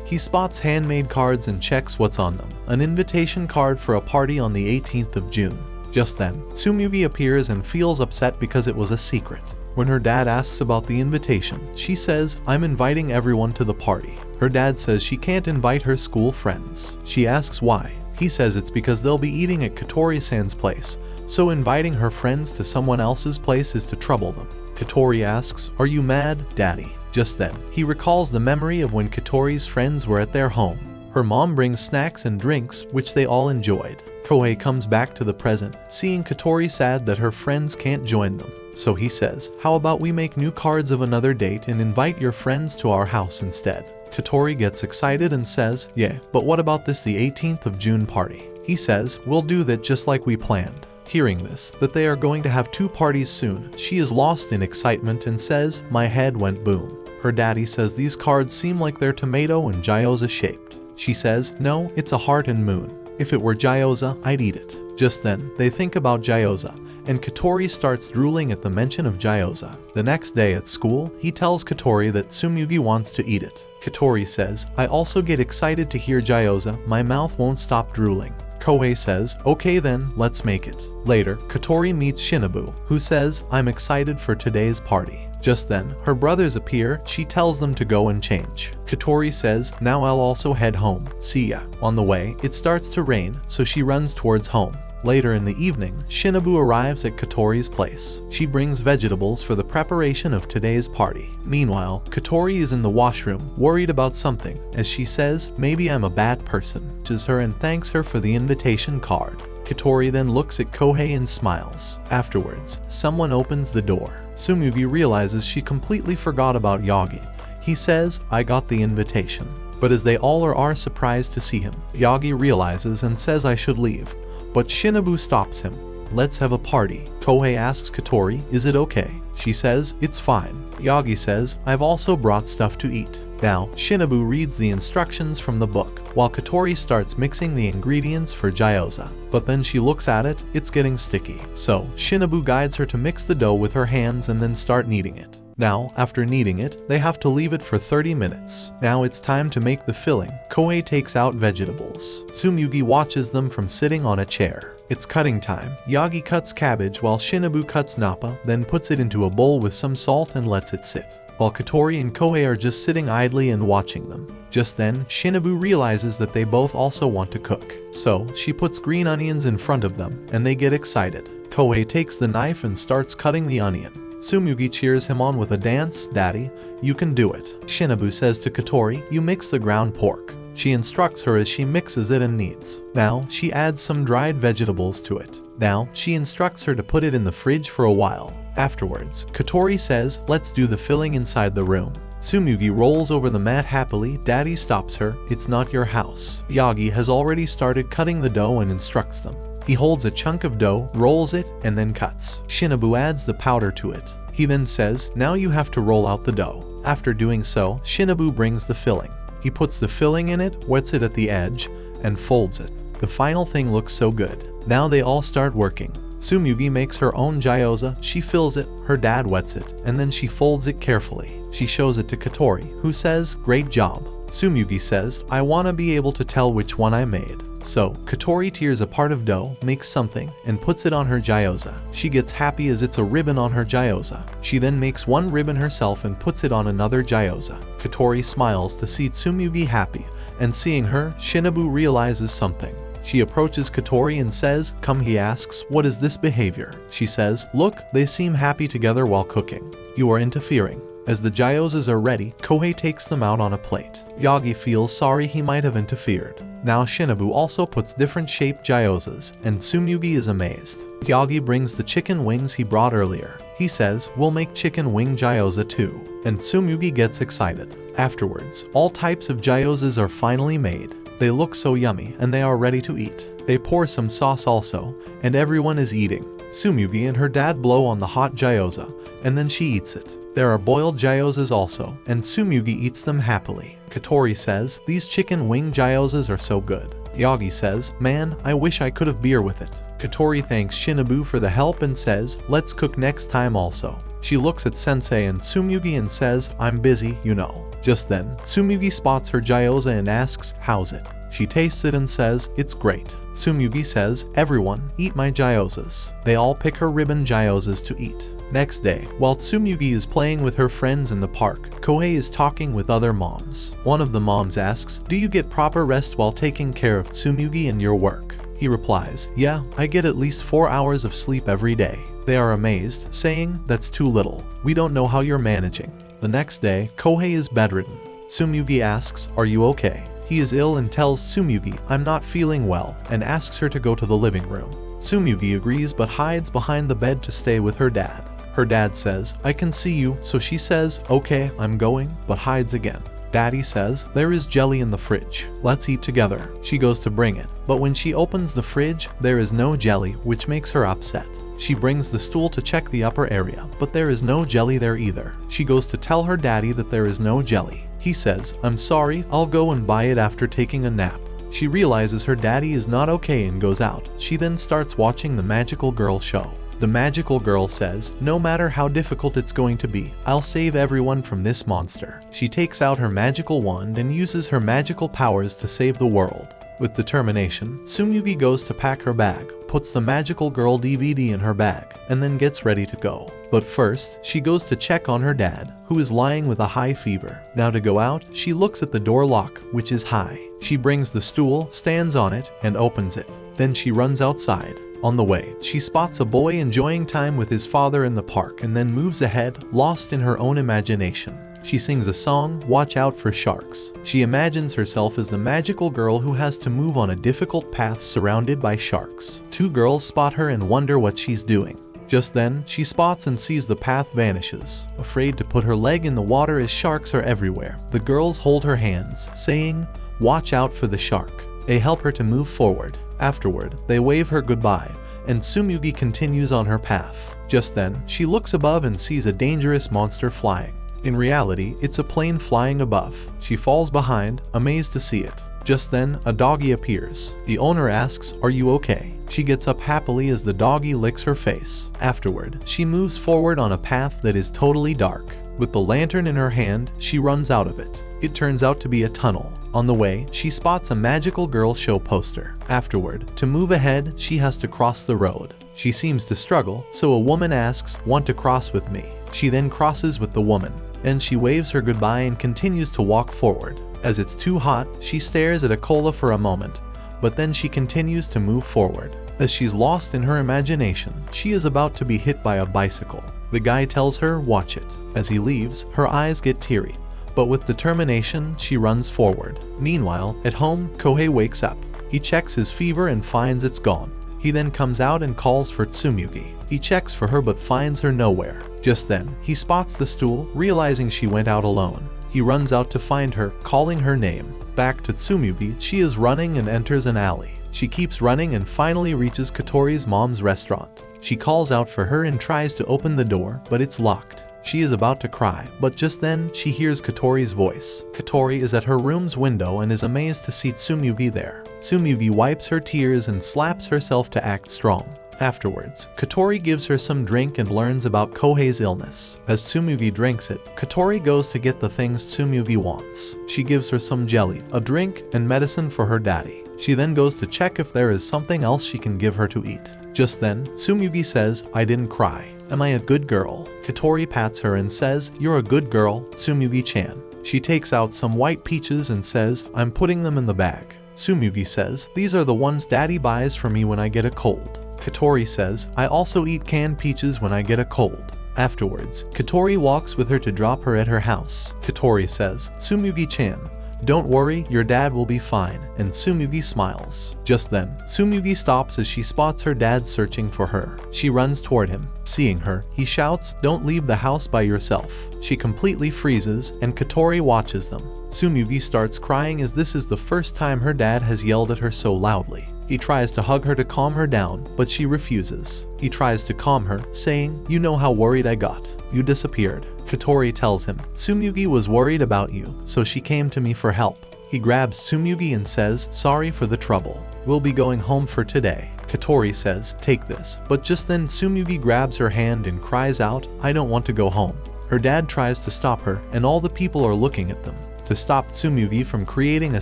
he spots handmade cards and checks what's on them, an invitation card for a party on the 18th of June. Just then, Tsumugi appears and feels upset because it was a secret. When her dad asks about the invitation, she says, I'm inviting everyone to the party. Her dad says she can't invite her school friends. She asks why. He says it's because they'll be eating at Katori-san's place, so inviting her friends to someone else's place is to trouble them. Katori asks, are you mad, Daddy? Just then, he recalls the memory of when Katori's friends were at their home. Her mom brings snacks and drinks, which they all enjoyed. Kohei comes back to the present, seeing Katori sad that her friends can't join them. So he says, how about we make new cards of another date and invite your friends to our house instead? Katori gets excited and says, yeah, but what about the 18th of June party? He says, we'll do that just like we planned. Hearing this, that they are going to have 2 parties soon, she is lost in excitement and says, "My head went boom." Her daddy says these cards seem like they're tomato and gyoza shaped. She says, "No, it's a heart and moon. If it were gyoza, I'd eat it." Just then, they think about gyoza, and Katori starts drooling at the mention of gyoza. The next day at school, he tells Katori that Tsumugi wants to eat it. Katori says, "I also get excited to hear gyoza, my mouth won't stop drooling." Kohei says, "Okay then, let's make it." Later, Katori meets Shinobu, who says, "I'm excited for today's party." Just then, her brothers appear. She tells them to go and change. Katori says, "Now I'll also head home. See ya." On the way, it starts to rain, so she runs towards home. Later in the evening, Shinobu arrives at Katori's place. She brings vegetables for the preparation of today's party. Meanwhile, Katori is in the washroom, worried about something, as she says, "Maybe I'm a bad person." Kisses her and thanks her for the invitation card. Katori then looks at Kohei and smiles. Afterwards, someone opens the door. Tsumugi realizes she completely forgot about Yagi. He says, "I got the invitation." But as they all are surprised to see him, Yagi realizes and says I should leave. But Shinobu stops him. "Let's have a party." Kohei asks Katori, "Is it okay?" She says, "It's fine." Yagi says, "I've also brought stuff to eat." Now, Shinobu reads the instructions from the book, while Katori starts mixing the ingredients for gyoza. But then she looks at it, it's getting sticky. So, Shinobu guides her to mix the dough with her hands and then start kneading it. Now, after kneading it, they have to leave it for 30 minutes. Now it's time to make the filling. Kohei takes out vegetables. Tsumugi watches them from sitting on a chair. It's cutting time. Yagi cuts cabbage while Shinobu cuts napa, then puts it into a bowl with some salt and lets it sit. While Katori and Kohei are just sitting idly and watching them. Just then, Shinobu realizes that they both also want to cook. So, she puts green onions in front of them, and they get excited. Kohei takes the knife and starts cutting the onion. Tsumugi cheers him on with a dance. "Daddy, you can do it." Shinobu says to Katori, "You mix the ground pork." She instructs her as she mixes it and kneads. Now, she adds some dried vegetables to it. Now, she instructs her to put it in the fridge for a while. Afterwards, Katori says, "Let's do the filling inside the room." Tsumugi rolls over the mat happily. Daddy stops her. "It's not your house." Yagi has already started cutting the dough and instructs them. He holds a chunk of dough, rolls it, and then cuts. Shinobu adds the powder to it. He then says, "Now you have to roll out the dough." After doing so, Shinobu brings the filling. He puts the filling in it, wets it at the edge, and folds it. The final thing looks so good. Now they all start working. Tsumugi makes her own gyoza. She fills it, her dad wets it, and then she folds it carefully. She shows it to Katori, who says, "Great job." Tsumugi says, "I want to be able to tell which one I made." So, Katori tears a part of dough, makes something, and puts it on her gyoza. She gets happy as it's a ribbon on her gyoza. She then makes one ribbon herself and puts it on another gyoza. Katori smiles to see Tsumugi happy, and seeing her, Shinobu realizes something. She approaches Katori and says, "Come." He asks, "What is this behavior?" She says, "Look, they seem happy together while cooking. You are interfering." As the gyozas are ready, Kohei takes them out on a plate. Yagi feels sorry he might have interfered. Now Shinobu also puts different shaped gyozas, and Tsumugi is amazed. Yagi brings the chicken wings he brought earlier. He says, "We'll make chicken wing gyoza too." And Tsumugi gets excited. Afterwards, all types of gyozas are finally made. They look so yummy and they are ready to eat. They pour some sauce also, and everyone is eating. Tsumugi and her dad blow on the hot gyoza, and then she eats it. There are boiled gyozas also, and Tsumugi eats them happily. Katori says, "These chicken wing gyozas are so good." Yagi says, "Man, I wish I could have beer with it." Katori thanks Shinobu for the help and says, "Let's cook next time also." She looks at Sensei and Tsumugi and says, "I'm busy, you know." Just then, Tsumugi spots her gyoza and asks, "How's it?" She tastes it and says, "It's great." Tsumugi says, "Everyone, eat my gyozas." They all pick her ribbon gyozas to eat. Next day, while Tsumugi is playing with her friends in the park, Kohei is talking with other moms. One of the moms asks, "Do you get proper rest while taking care of Tsumugi and your work?" He replies, "Yeah, I get at least 4 hours of sleep every day." They are amazed, saying, "That's too little. We don't know how you're managing." The next day, Kohei is bedridden. Tsumugi asks, "Are you okay?" He is ill and tells Tsumugi, "I'm not feeling well," and asks her to go to the living room. Tsumugi agrees but hides behind the bed to stay with her dad. Her dad says, "I can see you," so she says, "Okay, I'm going," but hides again. Daddy says, there is jelly in the fridge. Let's eat together. She goes to bring it, but when she opens the fridge, there is no jelly, which makes her upset. She brings the stool to check the upper area, but there is no jelly there either. She goes to tell her daddy that there is no jelly. He says, I'm sorry, I'll go and buy it after taking a nap. She realizes her daddy is not okay and goes out. She then starts watching the magical girl show. The magical girl says, no matter how difficult it's going to be, I'll save everyone from this monster. She takes out her magical wand and uses her magical powers to save the world. With determination, Tsumugi goes to pack her bag, puts the magical girl DVD in her bag, and then gets ready to go. But first, she goes to check on her dad, who is lying with a high fever. Now to go out, she looks at the door lock, which is high. She brings the stool, stands on it, and opens it. Then she runs outside. On the way, she spots a boy enjoying time with his father in the park and then moves ahead, lost in her own imagination. She sings a song, Watch Out for Sharks. She imagines herself as the magical girl who has to move on a difficult path surrounded by sharks. Two girls spot her and wonder what she's doing. Just then, she spots and sees the path vanishes. Afraid to put her leg in the water as sharks are everywhere, the girls hold her hands, saying, Watch out for the shark. They help her to move forward. Afterward, they wave her goodbye, and Tsumugi continues on her path. Just then, she looks above and sees a dangerous monster flying. In reality, it's a plane flying above. She falls behind, amazed to see it. Just then, a doggy appears. The owner asks, Are you okay? She gets up happily as the doggy licks her face. Afterward, she moves forward on a path that is totally dark. With the lantern in her hand, she runs out of it. It turns out to be a tunnel. On the way, she spots a magical girl show poster. Afterward, to move ahead, she has to cross the road. She seems to struggle, so a woman asks, Want to cross with me? She then crosses with the woman. Then she waves her goodbye and continues to walk forward. As it's too hot, she stares at a cola for a moment, but then she continues to move forward. As she's lost in her imagination, she is about to be hit by a bicycle. The guy tells her, Watch it. As he leaves, her eyes get teary, but with determination, she runs forward. Meanwhile, at home, Kohei wakes up. He checks his fever and finds it's gone. He then comes out and calls for Tsumugi. He checks for her but finds her nowhere. Just then, he spots the stool, realizing she went out alone. He runs out to find her, calling her name. Back to Tsumugi, she is running and enters an alley. She keeps running and finally reaches Katori's mom's restaurant. She calls out for her and tries to open the door, but it's locked. She is about to cry, but just then, she hears Katori's voice. Katori is at her room's window and is amazed to see Tsumugi there. Tsumugi wipes her tears and slaps herself to act strong. Afterwards, Katori gives her some drink and learns about Kohei's illness. As Tsumugi drinks it, Katori goes to get the things Tsumugi wants. She gives her some jelly, a drink, and medicine for her daddy. She then goes to check if there is something else she can give her to eat. Just then, Tsumugi says, I didn't cry. Am I a good girl? Katori pats her and says, You're a good girl, Tsumugi-chan. She takes out some white peaches and says, I'm putting them in the bag. Tsumugi says, These are the ones daddy buys for me when I get a cold. Katori says, I also eat canned peaches when I get a cold. Afterwards, Katori walks with her to drop her at her house. Katori says, Tsumugi-chan, don't worry, your dad will be fine, and Tsumugi smiles. Just then, Tsumugi stops as she spots her dad searching for her. She runs toward him. Seeing her, he shouts, Don't leave the house by yourself. She completely freezes, and Katori watches them. Tsumugi starts crying as this is the first time her dad has yelled at her so loudly. He tries to hug her to calm her down, but she refuses. He tries to calm her, saying, You know how worried I got. You disappeared. Katori tells him, Tsumugi was worried about you, so she came to me for help. He grabs Tsumugi and says, Sorry for the trouble. We'll be going home for today. Katori says, Take this, but just then Tsumugi grabs her hand and cries out, I don't want to go home. Her dad tries to stop her, and all the people are looking at them. To stop Tsumugi from creating a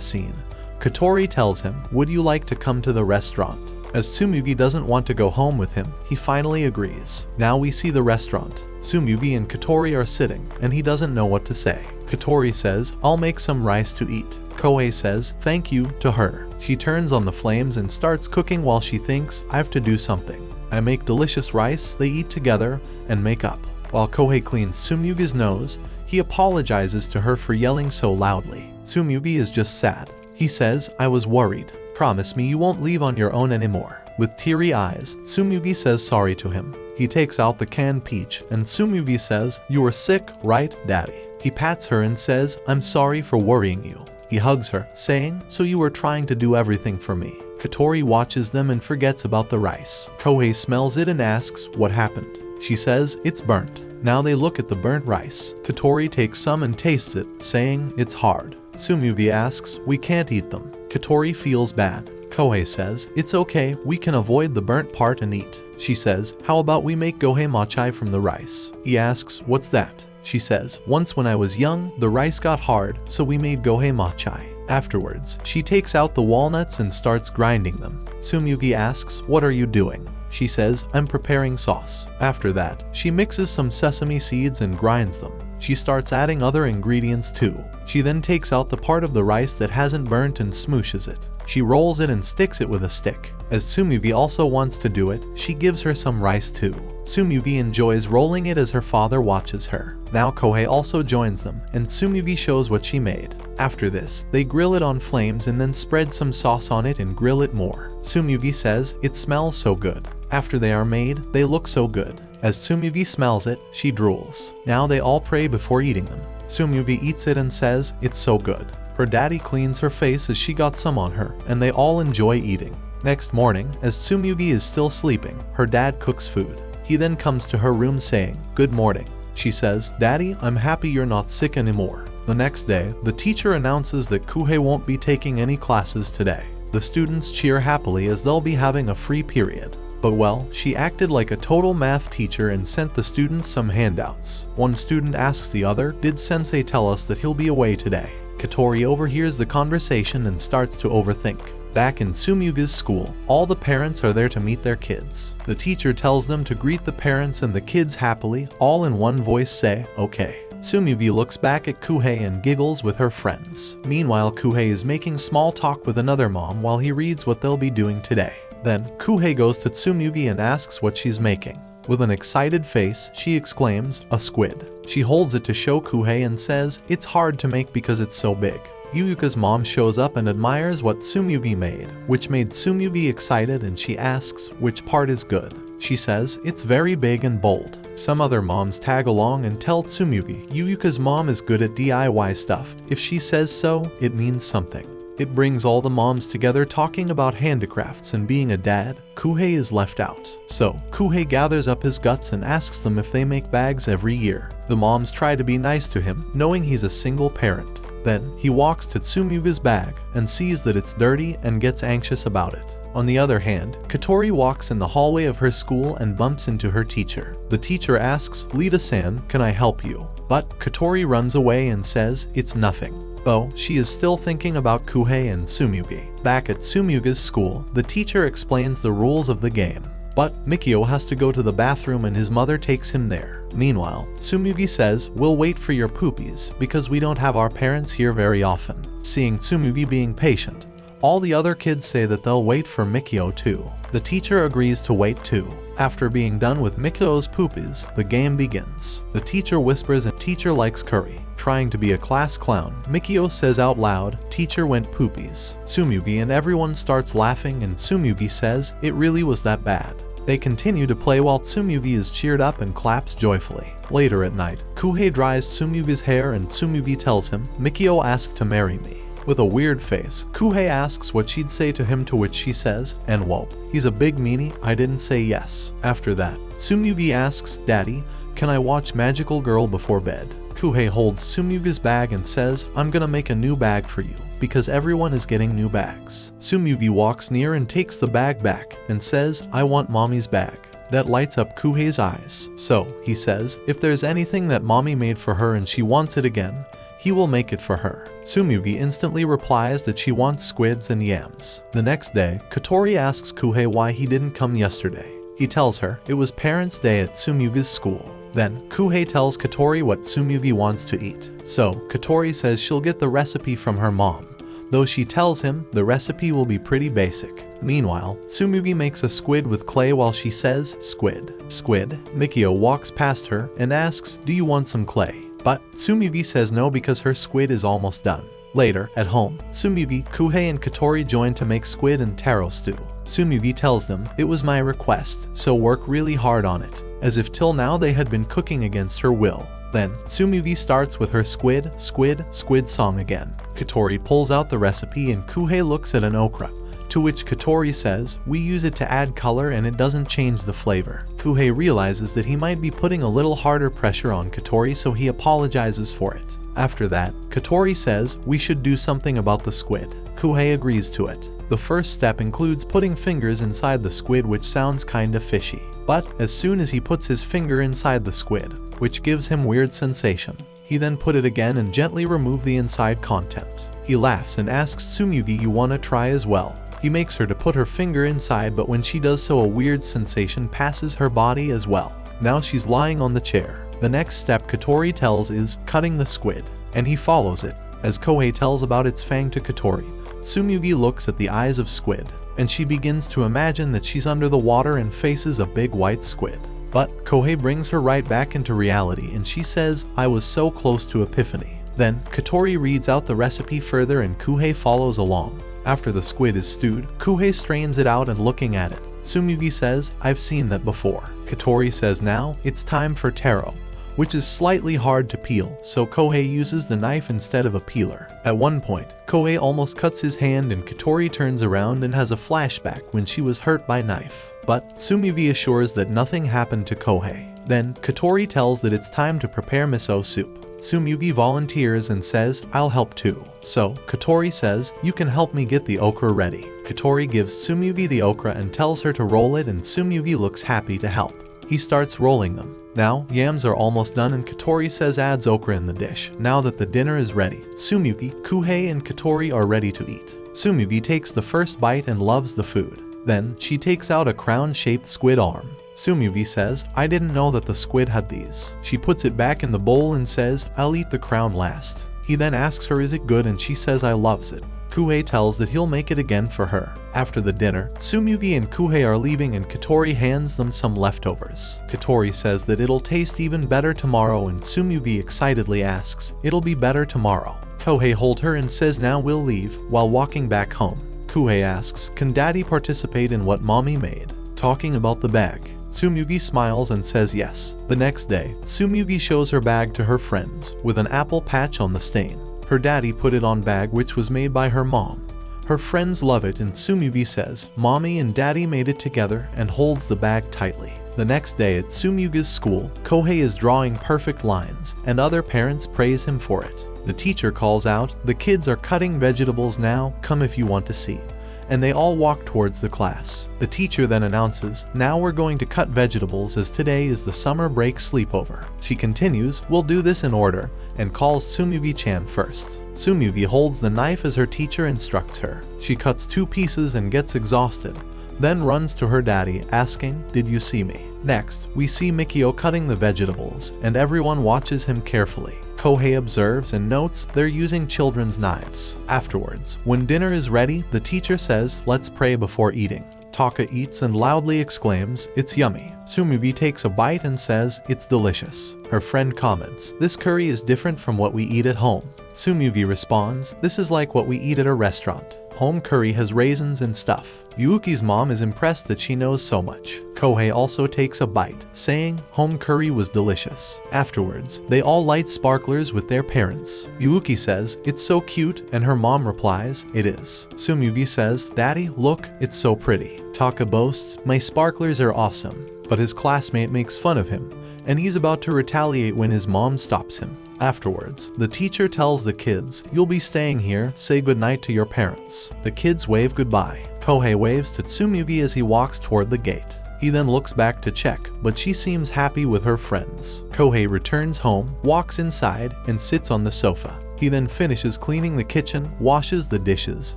scene, Katori tells him, Would you like to come to the restaurant? As Tsumugi doesn't want to go home with him, he finally agrees. Now we see the restaurant. Tsumugi and Katori are sitting, and he doesn't know what to say. Katori says, I'll make some rice to eat. Kohei says, Thank you, to her. She turns on the flames and starts cooking while she thinks, I have to do something. I make delicious rice, they eat together, and make up. While Kohei cleans Tsumugi's nose, he apologizes to her for yelling so loudly. Tsumugi is just sad. He says, I was worried. Promise me you won't leave on your own anymore. With teary eyes, Tsumugi says sorry to him. He takes out the canned peach, and Tsumugi says, You were sick, right, Daddy? He pats her and says, I'm sorry for worrying you. He hugs her, saying, so you were trying to do everything for me. Katori watches them and forgets about the rice. Kohei smells it and asks, what happened? She says, it's burnt. Now they look at the burnt rice. Katori takes some and tastes it, saying, it's hard. Tsumugi asks, we can't eat them. Katori feels bad. Kohei says, it's okay, we can avoid the burnt part and eat. She says, how about we make gohei machai from the rice? He asks, what's that? She says, once when I was young, the rice got hard, so we made gohei machai. Afterwards, she takes out the walnuts and starts grinding them. Tsumugi asks, what are you doing? She says, I'm preparing sauce. After that, she mixes some sesame seeds and grinds them. She starts adding other ingredients too. She then takes out the part of the rice that hasn't burnt and smooshes it. She rolls it and sticks it with a stick. As Tsumugi also wants to do it, she gives her some rice too. Tsumugi enjoys rolling it as her father watches her. Now Kohei also joins them, and Tsumugi shows what she made. After this, they grill it on flames and then spread some sauce on it and grill it more. Tsumugi says, it smells so good. After they are made, they look so good. As Tsumugi smells it, she drools. Now they all pray before eating them. Tsumugi eats it and says, it's so good. Her daddy cleans her face as she got some on her, and they all enjoy eating. Next morning, as Tsumugi is still sleeping, her dad cooks food. He then comes to her room saying, good morning. She says, Daddy, I'm happy you're not sick anymore. The next day, the teacher announces that Kohei won't be taking any classes today. The students cheer happily as they'll be having a free period. But well, she acted like a total math teacher and sent the students some handouts. One student asks the other, did sensei tell us that he'll be away today? Katori overhears the conversation and starts to overthink. Back in Tsumugi's school, all the parents are there to meet their kids. The teacher tells them to greet the parents and the kids happily, all in one voice say, okay. Tsumugi looks back at Kohei and giggles with her friends. Meanwhile, Kohei is making small talk with another mom while he reads what they'll be doing today. Then, Kohei goes to Tsumugi and asks what she's making. With an excited face, she exclaims, a squid. She holds it to show Kohei and says, it's hard to make because it's so big. Yuyuka's mom shows up and admires what Tsumugi made, which made Tsumugi excited, and she asks which part is good. She says, it's very big and bold. Some other moms tag along and tell Tsumugi Yuyuka's mom is good at DIY stuff. If she says so, it means something. It brings all the moms together talking about handicrafts, and being a dad, Kohei is left out. So, Kohei gathers up his guts and asks them if they make bags every year. The moms try to be nice to him, knowing he's a single parent. Then, he walks to Tsumugi's bag and sees that it's dirty and gets anxious about it. On the other hand, Katori walks in the hallway of her school and bumps into her teacher. The teacher asks, Lita-san, can I help you? But Katori runs away and says, it's nothing. Though, she is still thinking about Kohei and Tsumugi. Back at Tsumugi's school, the teacher explains the rules of the game. But Mikio has to go to the bathroom and his mother takes him there. Meanwhile, Tsumugi says, we'll wait for your poopies because we don't have our parents here very often. Seeing Tsumugi being patient, all the other kids say that they'll wait for Mikio too. The teacher agrees to wait too. After being done with Mikio's poopies, the game begins. The teacher whispers and teacher likes curry. Trying to be a class clown, Mikio says out loud, teacher went poopies. Tsumugi and everyone starts laughing, and Tsumugi says, it really was that bad. They continue to play while Tsumugi is cheered up and claps joyfully. Later at night, Kohei dries Tsumugi's hair and Tsumugi tells him, Mikio asked to marry me. With a weird face, Kohei asks what she'd say to him, to which she says, and whoop, he's a big meanie, I didn't say yes. After that, Tsumugi asks, Daddy, can I watch Magical Girl before bed? Kohei holds Tsumugi's bag and says, I'm gonna make a new bag for you, because everyone is getting new bags. Tsumugi walks near and takes the bag back, and says, I want mommy's bag. That lights up Kohei's eyes. So, he says, if there's anything that mommy made for her and she wants it again, he will make it for her. Tsumugi instantly replies that she wants squids and yams. The next day, Katori asks Kohei why he didn't come yesterday. He tells her it was Parents' Day at Tsumugi's school. Then, Kohei tells Katori what Tsumugi wants to eat. So, Katori says she'll get the recipe from her mom, though she tells him the recipe will be pretty basic. Meanwhile, Tsumugi makes a squid with clay while she says, squid. Squid. Mikio walks past her and asks, do you want some clay? But Tsumugi says no because her squid is almost done. Later, at home, Tsumugi, Kohei and Katori join to make squid and taro stew. Tsumugi tells them, it was my request, so work really hard on it, as if till now they had been cooking against her will. Then, Tsumugi starts with her squid, squid, squid song again. Katori pulls out the recipe and Kuhei looks at an okra, to which Katori says, we use it to add color and it doesn't change the flavor. Kuhei realizes that he might be putting a little harder pressure on Katori, so he apologizes for it. After that, Katori says, we should do something about the squid. Kuhei agrees to it. The first step includes putting fingers inside the squid, which sounds kinda fishy. But as soon as he puts his finger inside the squid, which gives him weird sensation, he then put it again and gently remove the inside content. He laughs and asks Tsumugi, you wanna try as well? He makes her to put her finger inside, but when she does so, a weird sensation passes her body as well. Now she's lying on the chair. The next step Katori tells is cutting the squid, and he follows it. As Kohei tells about its fang to Katori, Tsumugi looks at the eyes of Squid, and she begins to imagine that she's under the water and faces a big white squid. But Kohei brings her right back into reality and she says, I was so close to epiphany. Then Katori reads out the recipe further and Kuhei follows along. After the squid is stewed, Kuhei strains it out and looking at it, Tsumugi says, I've seen that before. Katori says now, it's time for taro, which is slightly hard to peel, so Kohei uses the knife instead of a peeler. At one point, Kohei almost cuts his hand and Katori turns around and has a flashback when she was hurt by knife. But Tsumugi assures that nothing happened to Kohei. Then, Katori tells that it's time to prepare miso soup. Tsumugi volunteers and says, I'll help too. So, Katori says, you can help me get the okra ready. Katori gives Tsumugi the okra and tells her to roll it and Tsumugi looks happy to help. He starts rolling them. Now, yams are almost done and Katori says adds okra in the dish. Now that the dinner is ready, Tsumugi, Kuhei and Katori are ready to eat. Tsumugi takes the first bite and loves the food. Then, she takes out a crown-shaped squid arm. Tsumugi says, I didn't know that the squid had these. She puts it back in the bowl and says, I'll eat the crown last. He then asks her is it good and she says I loves it. Kuhei tells that he'll make it again for her. After the dinner, Tsumugi and Kuhei are leaving and Katori hands them some leftovers. Katori says that it'll taste even better tomorrow and Tsumugi excitedly asks, it'll be better tomorrow. Kohei holds her and says now we'll leave, while walking back home. Kuhei asks, can daddy participate in what mommy made? Talking about the bag. Tsumugi smiles and says yes. The next day, Tsumugi shows her bag to her friends, with an apple patch on the stain. Her daddy put it on bag which was made by her mom. Her friends love it and Tsumugi says, mommy and daddy made it together and holds the bag tightly. The next day at Tsumugi's school, Kohei is drawing perfect lines and other parents praise him for it. The teacher calls out, the kids are cutting vegetables now, come if you want to see. And they all walk towards the class. The teacher then announces, now we're going to cut vegetables as today is the summer break sleepover. She continues, we'll do this in order, and calls Tsumugi-chan first. Tsumugi holds the knife as her teacher instructs her. She cuts 2 pieces and gets exhausted, then runs to her daddy asking, did you see me? Next, we see Mikio cutting the vegetables, and everyone watches him carefully. Kohei observes and notes they're using children's knives. Afterwards, when dinner is ready, the teacher says, let's pray before eating. Taka eats and loudly exclaims, it's yummy. Tsumugi takes a bite and says, it's delicious. Her friend comments, this curry is different from what we eat at home. Tsumugi responds, this is like what we eat at a restaurant. Home curry has raisins and stuff. Yuuki's mom is impressed that she knows so much. Kohei also takes a bite, saying, home curry was delicious. Afterwards, they all light sparklers with their parents. Yuuki says, it's so cute, and her mom replies, it is. Tsumugi says, daddy, look, it's so pretty. Taka boasts, my sparklers are awesome. But his classmate makes fun of him, and he's about to retaliate when his mom stops him. Afterwards, the teacher tells the kids, you'll be staying here, say goodnight to your parents. The kids wave goodbye. Kohei waves to Tsumugi as he walks toward the gate. He then looks back to check, but she seems happy with her friends. Kohei returns home, walks inside, and sits on the sofa. He then finishes cleaning the kitchen, washes the dishes,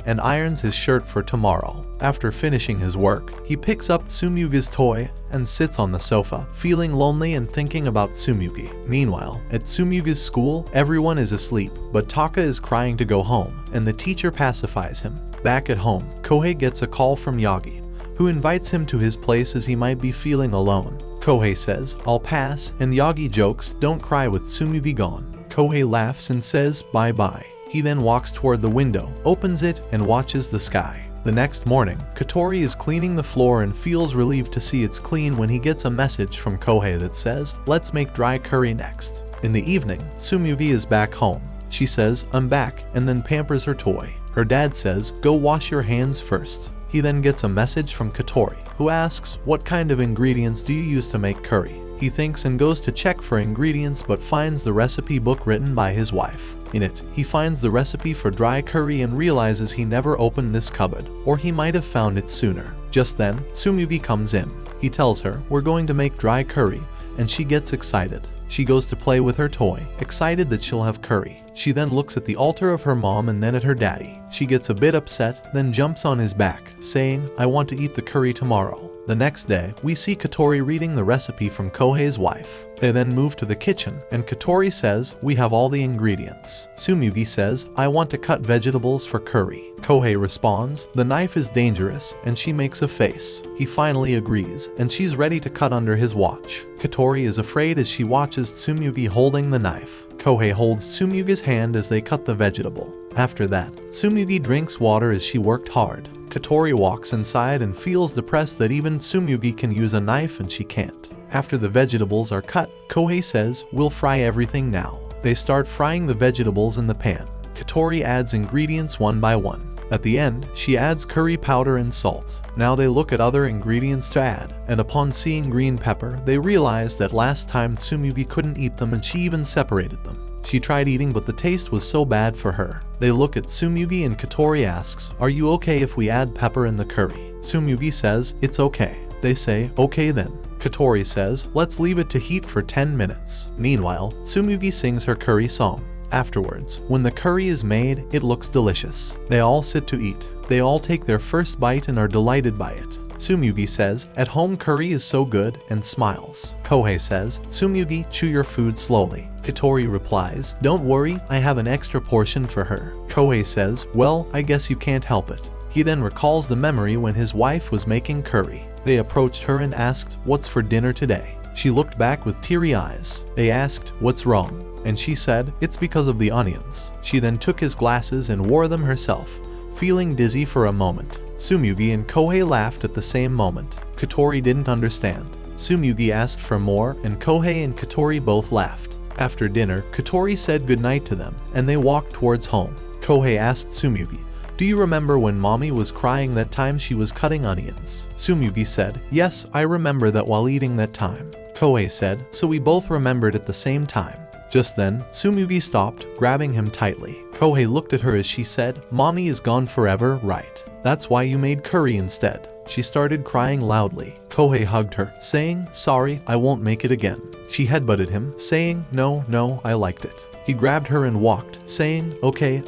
and irons his shirt for tomorrow. After finishing his work, he picks up Tsumugi's toy and sits on the sofa, feeling lonely and thinking about Tsumugi. Meanwhile, at Tsumugi's school, everyone is asleep, but Taka is crying to go home, and the teacher pacifies him. Back at home, Kohei gets a call from Yagi, who invites him to his place as he might be feeling alone. Kohei says, I'll pass, and Yagi jokes, don't cry with Tsumugi gone. Kohei laughs and says, bye-bye. He then walks toward the window, opens it, and watches the sky. The next morning, Katori is cleaning the floor and feels relieved to see it's clean when he gets a message from Kohei that says, let's make dry curry next. In the evening, Tsumugi is back home. She says, I'm back, and then pampers her toy. Her dad says, go wash your hands first. He then gets a message from Katori, who asks, what kind of ingredients do you use to make curry? He thinks and goes to check for ingredients but finds the recipe book written by his wife. In it, he finds the recipe for dry curry and realizes he never opened this cupboard, or he might have found it sooner. Just then, Tsumugi comes in. He tells her, we're going to make dry curry, and she gets excited. She goes to play with her toy, excited that she'll have curry. She then looks at the altar of her mom and then at her daddy. She gets a bit upset, then jumps on his back, saying, I want to eat the curry tomorrow. The next day, we see Katori reading the recipe from Kohei's wife. They then move to the kitchen, and Katori says, we have all the ingredients. Tsumugi says, I want to cut vegetables for curry. Kohei responds, the knife is dangerous, and she makes a face. He finally agrees, and she's ready to cut under his watch. Katori is afraid as she watches Tsumugi holding the knife. Kohei holds Tsumugi's hand as they cut the vegetable. After that, Tsumugi drinks water as she worked hard. Katori walks inside and feels depressed that even Tsumugi can use a knife and she can't. After the vegetables are cut, Kohei says, we'll fry everything now. They start frying the vegetables in the pan. Katori adds ingredients one by one. At the end, she adds curry powder and salt. Now they look at other ingredients to add, and upon seeing green pepper, they realize that last time Tsumugi couldn't eat them and she even separated them. She tried eating but the taste was so bad for her. They look at Tsumugi and Katori asks, are you okay if we add pepper in the curry? Tsumugi says, it's okay. They say, okay then. Katori says, let's leave it to heat for 10 minutes. Meanwhile, Tsumugi sings her curry song. Afterwards, when the curry is made, it looks delicious. They all sit to eat. They all take their first bite and are delighted by it. Tsumugi says, at home curry is so good, and smiles. Kohei says, Tsumugi, chew your food slowly. Katori replies, don't worry, I have an extra portion for her. Kohei says, well, I guess you can't help it. He then recalls the memory when his wife was making curry. They approached her and asked, what's for dinner today? She looked back with teary eyes. They asked, what's wrong? And she said, it's because of the onions. She then took his glasses and wore them herself, feeling dizzy for a moment. Tsumugi and Kohei laughed at the same moment. Katori didn't understand. Tsumugi asked for more, and Kohei and Katori both laughed. After dinner, Katori said goodnight to them, and they walked towards home. Kohei asked Tsumugi, do you remember when mommy was crying that time she was cutting onions? Tsumugi said, yes, I remember that while eating that time. Kohei said, so we both remembered at the same time. Just then, Tsumugi stopped, grabbing him tightly. Kohei looked at her as she said, mommy is gone forever, right? That's why you made curry instead. She started crying loudly. Kohei hugged her, saying, sorry, I won't make it again. She headbutted him, saying, no, I liked it. He grabbed her and walked, saying, okay,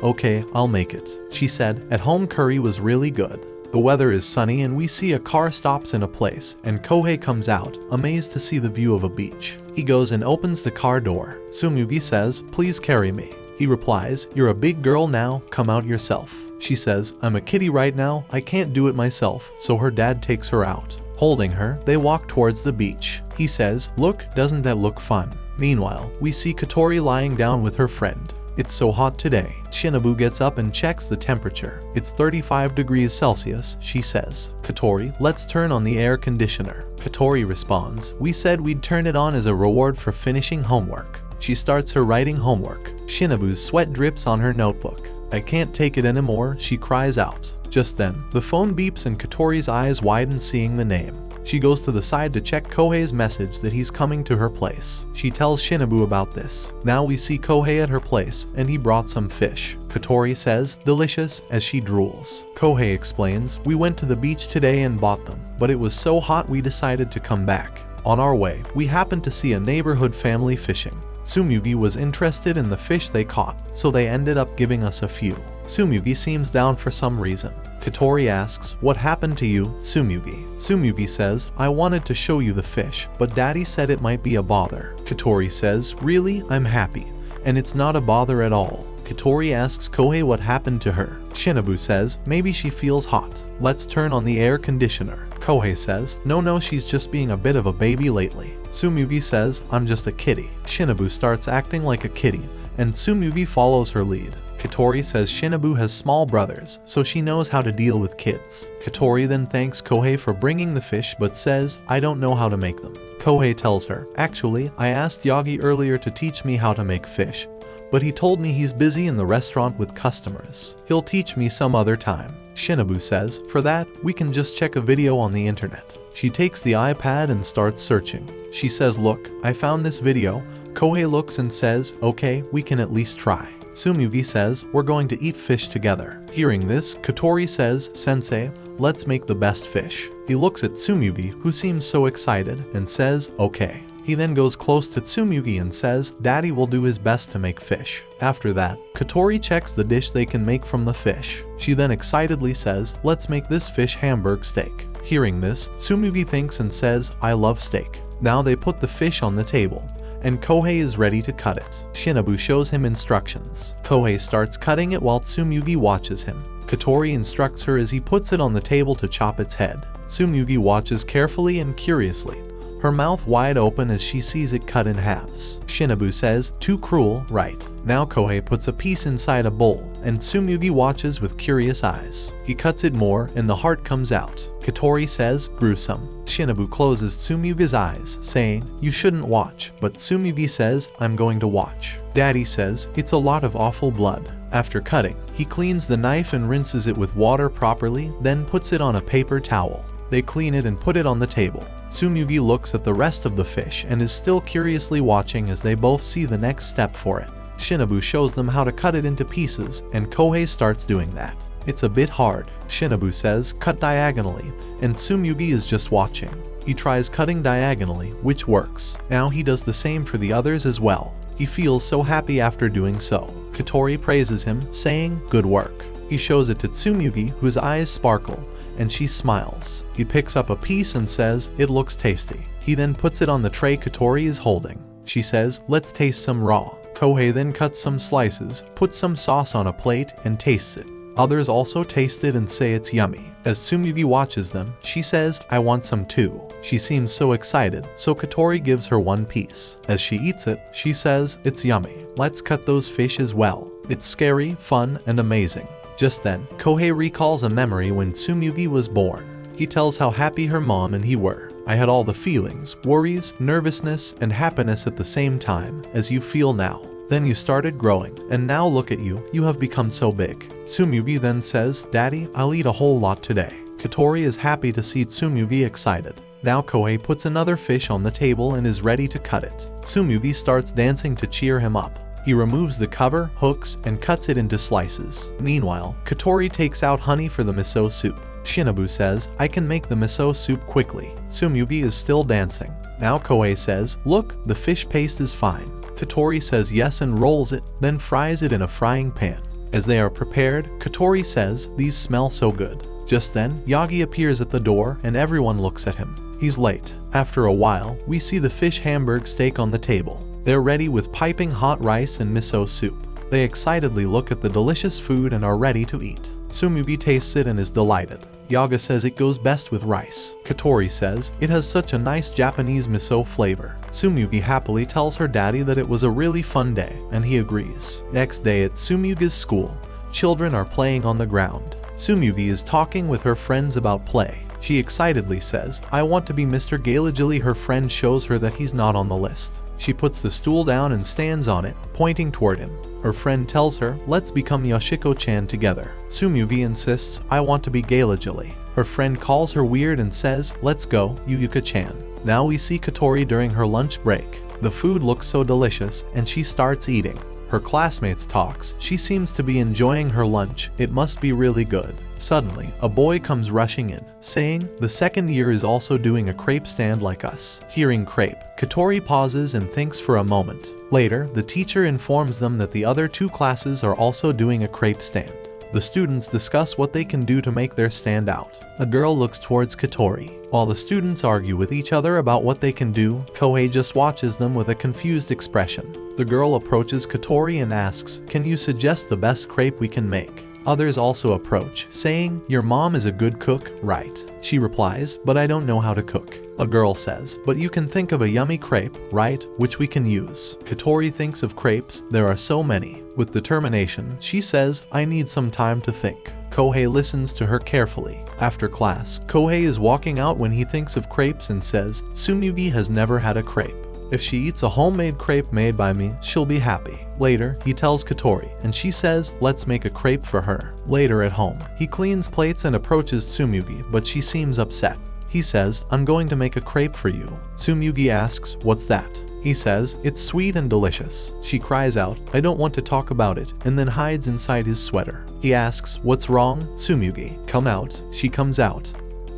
I'll make it. She said, at home curry was really good. The weather is sunny and we see a car stops in a place, and Kohei comes out, amazed to see the view of a beach. He goes and opens the car door. Tsumugi says, please carry me. He replies, you're a big girl now, come out yourself. She says, I'm a kitty right now, I can't do it myself, so her dad takes her out. Holding her, they walk towards the beach. He says, look, doesn't that look fun? Meanwhile, we see Katori lying down with her friend. It's so hot today. Shinobu gets up and checks the temperature. It's 35 degrees Celsius, she says. Katori, let's turn on the air conditioner. Katori responds, we said we'd turn it on as a reward for finishing homework. She starts her writing homework. Shinobu's sweat drips on her notebook. I can't take it anymore, she cries out. Just then, the phone beeps and Katori's eyes widen seeing the name. She goes to the side to check Kohei's message that he's coming to her place. She tells Shinobu about this. Now we see Kohei at her place, and he brought some fish. Katori says, delicious, as she drools. Kohei explains, we went to the beach today and bought them, but it was so hot we decided to come back. On our way, we happened to see a neighborhood family fishing. Tsumugi was interested in the fish they caught, so they ended up giving us a few. Tsumugi seems down for some reason. Katori asks, what happened to you, Tsumugi? Tsumugi says, I wanted to show you the fish, but daddy said it might be a bother. Katori says, really, I'm happy. And it's not a bother at all. Katori asks Kohei what happened to her. Shinobu says, maybe she feels hot. Let's turn on the air conditioner. Kohei says, no, she's just being a bit of a baby lately. Tsumugi says, I'm just a kitty. Shinobu starts acting like a kitty, and Tsumugi follows her lead. Katori says Shinobu has small brothers, so she knows how to deal with kids. Katori then thanks Kohei for bringing the fish but says, I don't know how to make them. Kohei tells her, actually, I asked Yagi earlier to teach me how to make fish, but he told me he's busy in the restaurant with customers. He'll teach me some other time. Shinobu says, for that, we can just check a video on the internet. She takes the iPad and starts searching. She says, look, I found this video. Kohei looks and says, okay, we can at least try. Tsumugi says, we're going to eat fish together. Hearing this, Katori says, Sensei, let's make the best fish. He looks at Tsumugi, who seems so excited, and says, okay. He then goes close to Tsumugi and says, Daddy will do his best to make fish. After that, Katori checks the dish they can make from the fish. She then excitedly says, let's make this fish hamburg steak. Hearing this, Tsumugi thinks and says, I love steak. Now they put the fish on the table, and Kohei is ready to cut it. Shinobu shows him instructions. Kohei starts cutting it while Tsumugi watches him. Katori instructs her as he puts it on the table to chop its head. Tsumugi watches carefully and curiously, her mouth wide open as she sees it cut in halves. Shinobu says, too cruel, right? Now Kohei puts a piece inside a bowl, and Tsumugi watches with curious eyes. He cuts it more, and the heart comes out. Katori says, gruesome. Shinobu closes Tsumugi's eyes, saying, you shouldn't watch, but Tsumugi says, I'm going to watch. Daddy says, it's a lot of awful blood. After cutting, he cleans the knife and rinses it with water properly, then puts it on a paper towel. They clean it and put it on the table. Tsumugi looks at the rest of the fish and is still curiously watching as they both see the next step for it. Shinobu shows them how to cut it into pieces, and Kohei starts doing that. It's a bit hard, Shinobu says, cut diagonally, and Tsumugi is just watching. He tries cutting diagonally, which works. Now he does the same for the others as well. He feels so happy after doing so. Katori praises him, saying, good work. He shows it to Tsumugi, whose eyes sparkle, and she smiles. He picks up a piece and says, it looks tasty. He then puts it on the tray Katori is holding. She says, let's taste some raw. Kohei then cuts some slices, puts some sauce on a plate, and tastes it. Others also taste it and say it's yummy. As Tsumugi watches them, she says, I want some too. She seems so excited, so Katori gives her one piece. As she eats it, she says, it's yummy. Let's cut those fish as well. It's scary, fun, and amazing. Just then, Kohei recalls a memory when Tsumugi was born. He tells how happy her mom and he were. I had all the feelings, worries, nervousness, and happiness at the same time, as you feel now. Then you started growing, and now look at you, you have become so big. Tsumugi then says, Daddy, I'll eat a whole lot today. Katori is happy to see Tsumugi excited. Now Kohei puts another fish on the table and is ready to cut it. Tsumugi starts dancing to cheer him up. He removes the cover, hooks, and cuts it into slices. Meanwhile, Katori takes out honey for the miso soup. Shinobu says, I can make the miso soup quickly. Tsumugi is still dancing. Now Kohei says, look, the fish paste is fine. Katori says yes and rolls it, then fries it in a frying pan. As they are prepared, Katori says, these smell so good. Just then, Yagi appears at the door and everyone looks at him. He's late. After a while, we see the fish hamburg steak on the table. They're ready with piping hot rice and miso soup. They excitedly look at the delicious food and are ready to eat. Tsumugi tastes it and is delighted. Yaga says it goes best with rice. Katori says, it has such a nice Japanese miso flavor. Tsumugi happily tells her daddy that it was a really fun day, and he agrees. Next day at Tsumugi's school, children are playing on the ground. Tsumugi is talking with her friends about play. She excitedly says, I want to be Mr. Galajili. Her friend shows her that he's not on the list. She puts the stool down and stands on it, pointing toward him. Her friend tells her, let's become Yoshiko-chan together. Tsumugi insists, I want to be Galajili. Her friend calls her weird and says, let's go, Yuyuka-chan. Now we see Katori during her lunch break. The food looks so delicious, and she starts eating. Her classmates talks, she seems to be enjoying her lunch, it must be really good. Suddenly, a boy comes rushing in, saying, the second year is also doing a crepe stand like us. Hearing crepe, Katori pauses and thinks for a moment. Later, the teacher informs them that the other two classes are also doing a crepe stand. The students discuss what they can do to make their stand out. A girl looks towards Katori. While the students argue with each other about what they can do, Kohei just watches them with a confused expression. The girl approaches Katori and asks, can you suggest the best crepe we can make? Others also approach, saying, "Your mom is a good cook, right?" She replies, "But I don't know how to cook." A girl says, "But you can think of a yummy crepe, right, which we can use." Katori thinks of crepes, there are so many. With determination, she says, "I need some time to think." Kohei listens to her carefully. After class, Kohei is walking out when he thinks of crepes and says, "Tsumugi has never had a crepe. If she eats a homemade crepe made by me, she'll be happy." Later, he tells Katori, and she says, "Let's make a crepe for her." Later at home, he cleans plates and approaches Tsumugi, but she seems upset. He says, "I'm going to make a crepe for you." Tsumugi asks, "What's that?" He says, "It's sweet and delicious." She cries out, "I don't want to talk about it," and then hides inside his sweater. He asks, "What's wrong?" "Tsumugi, come out." She comes out.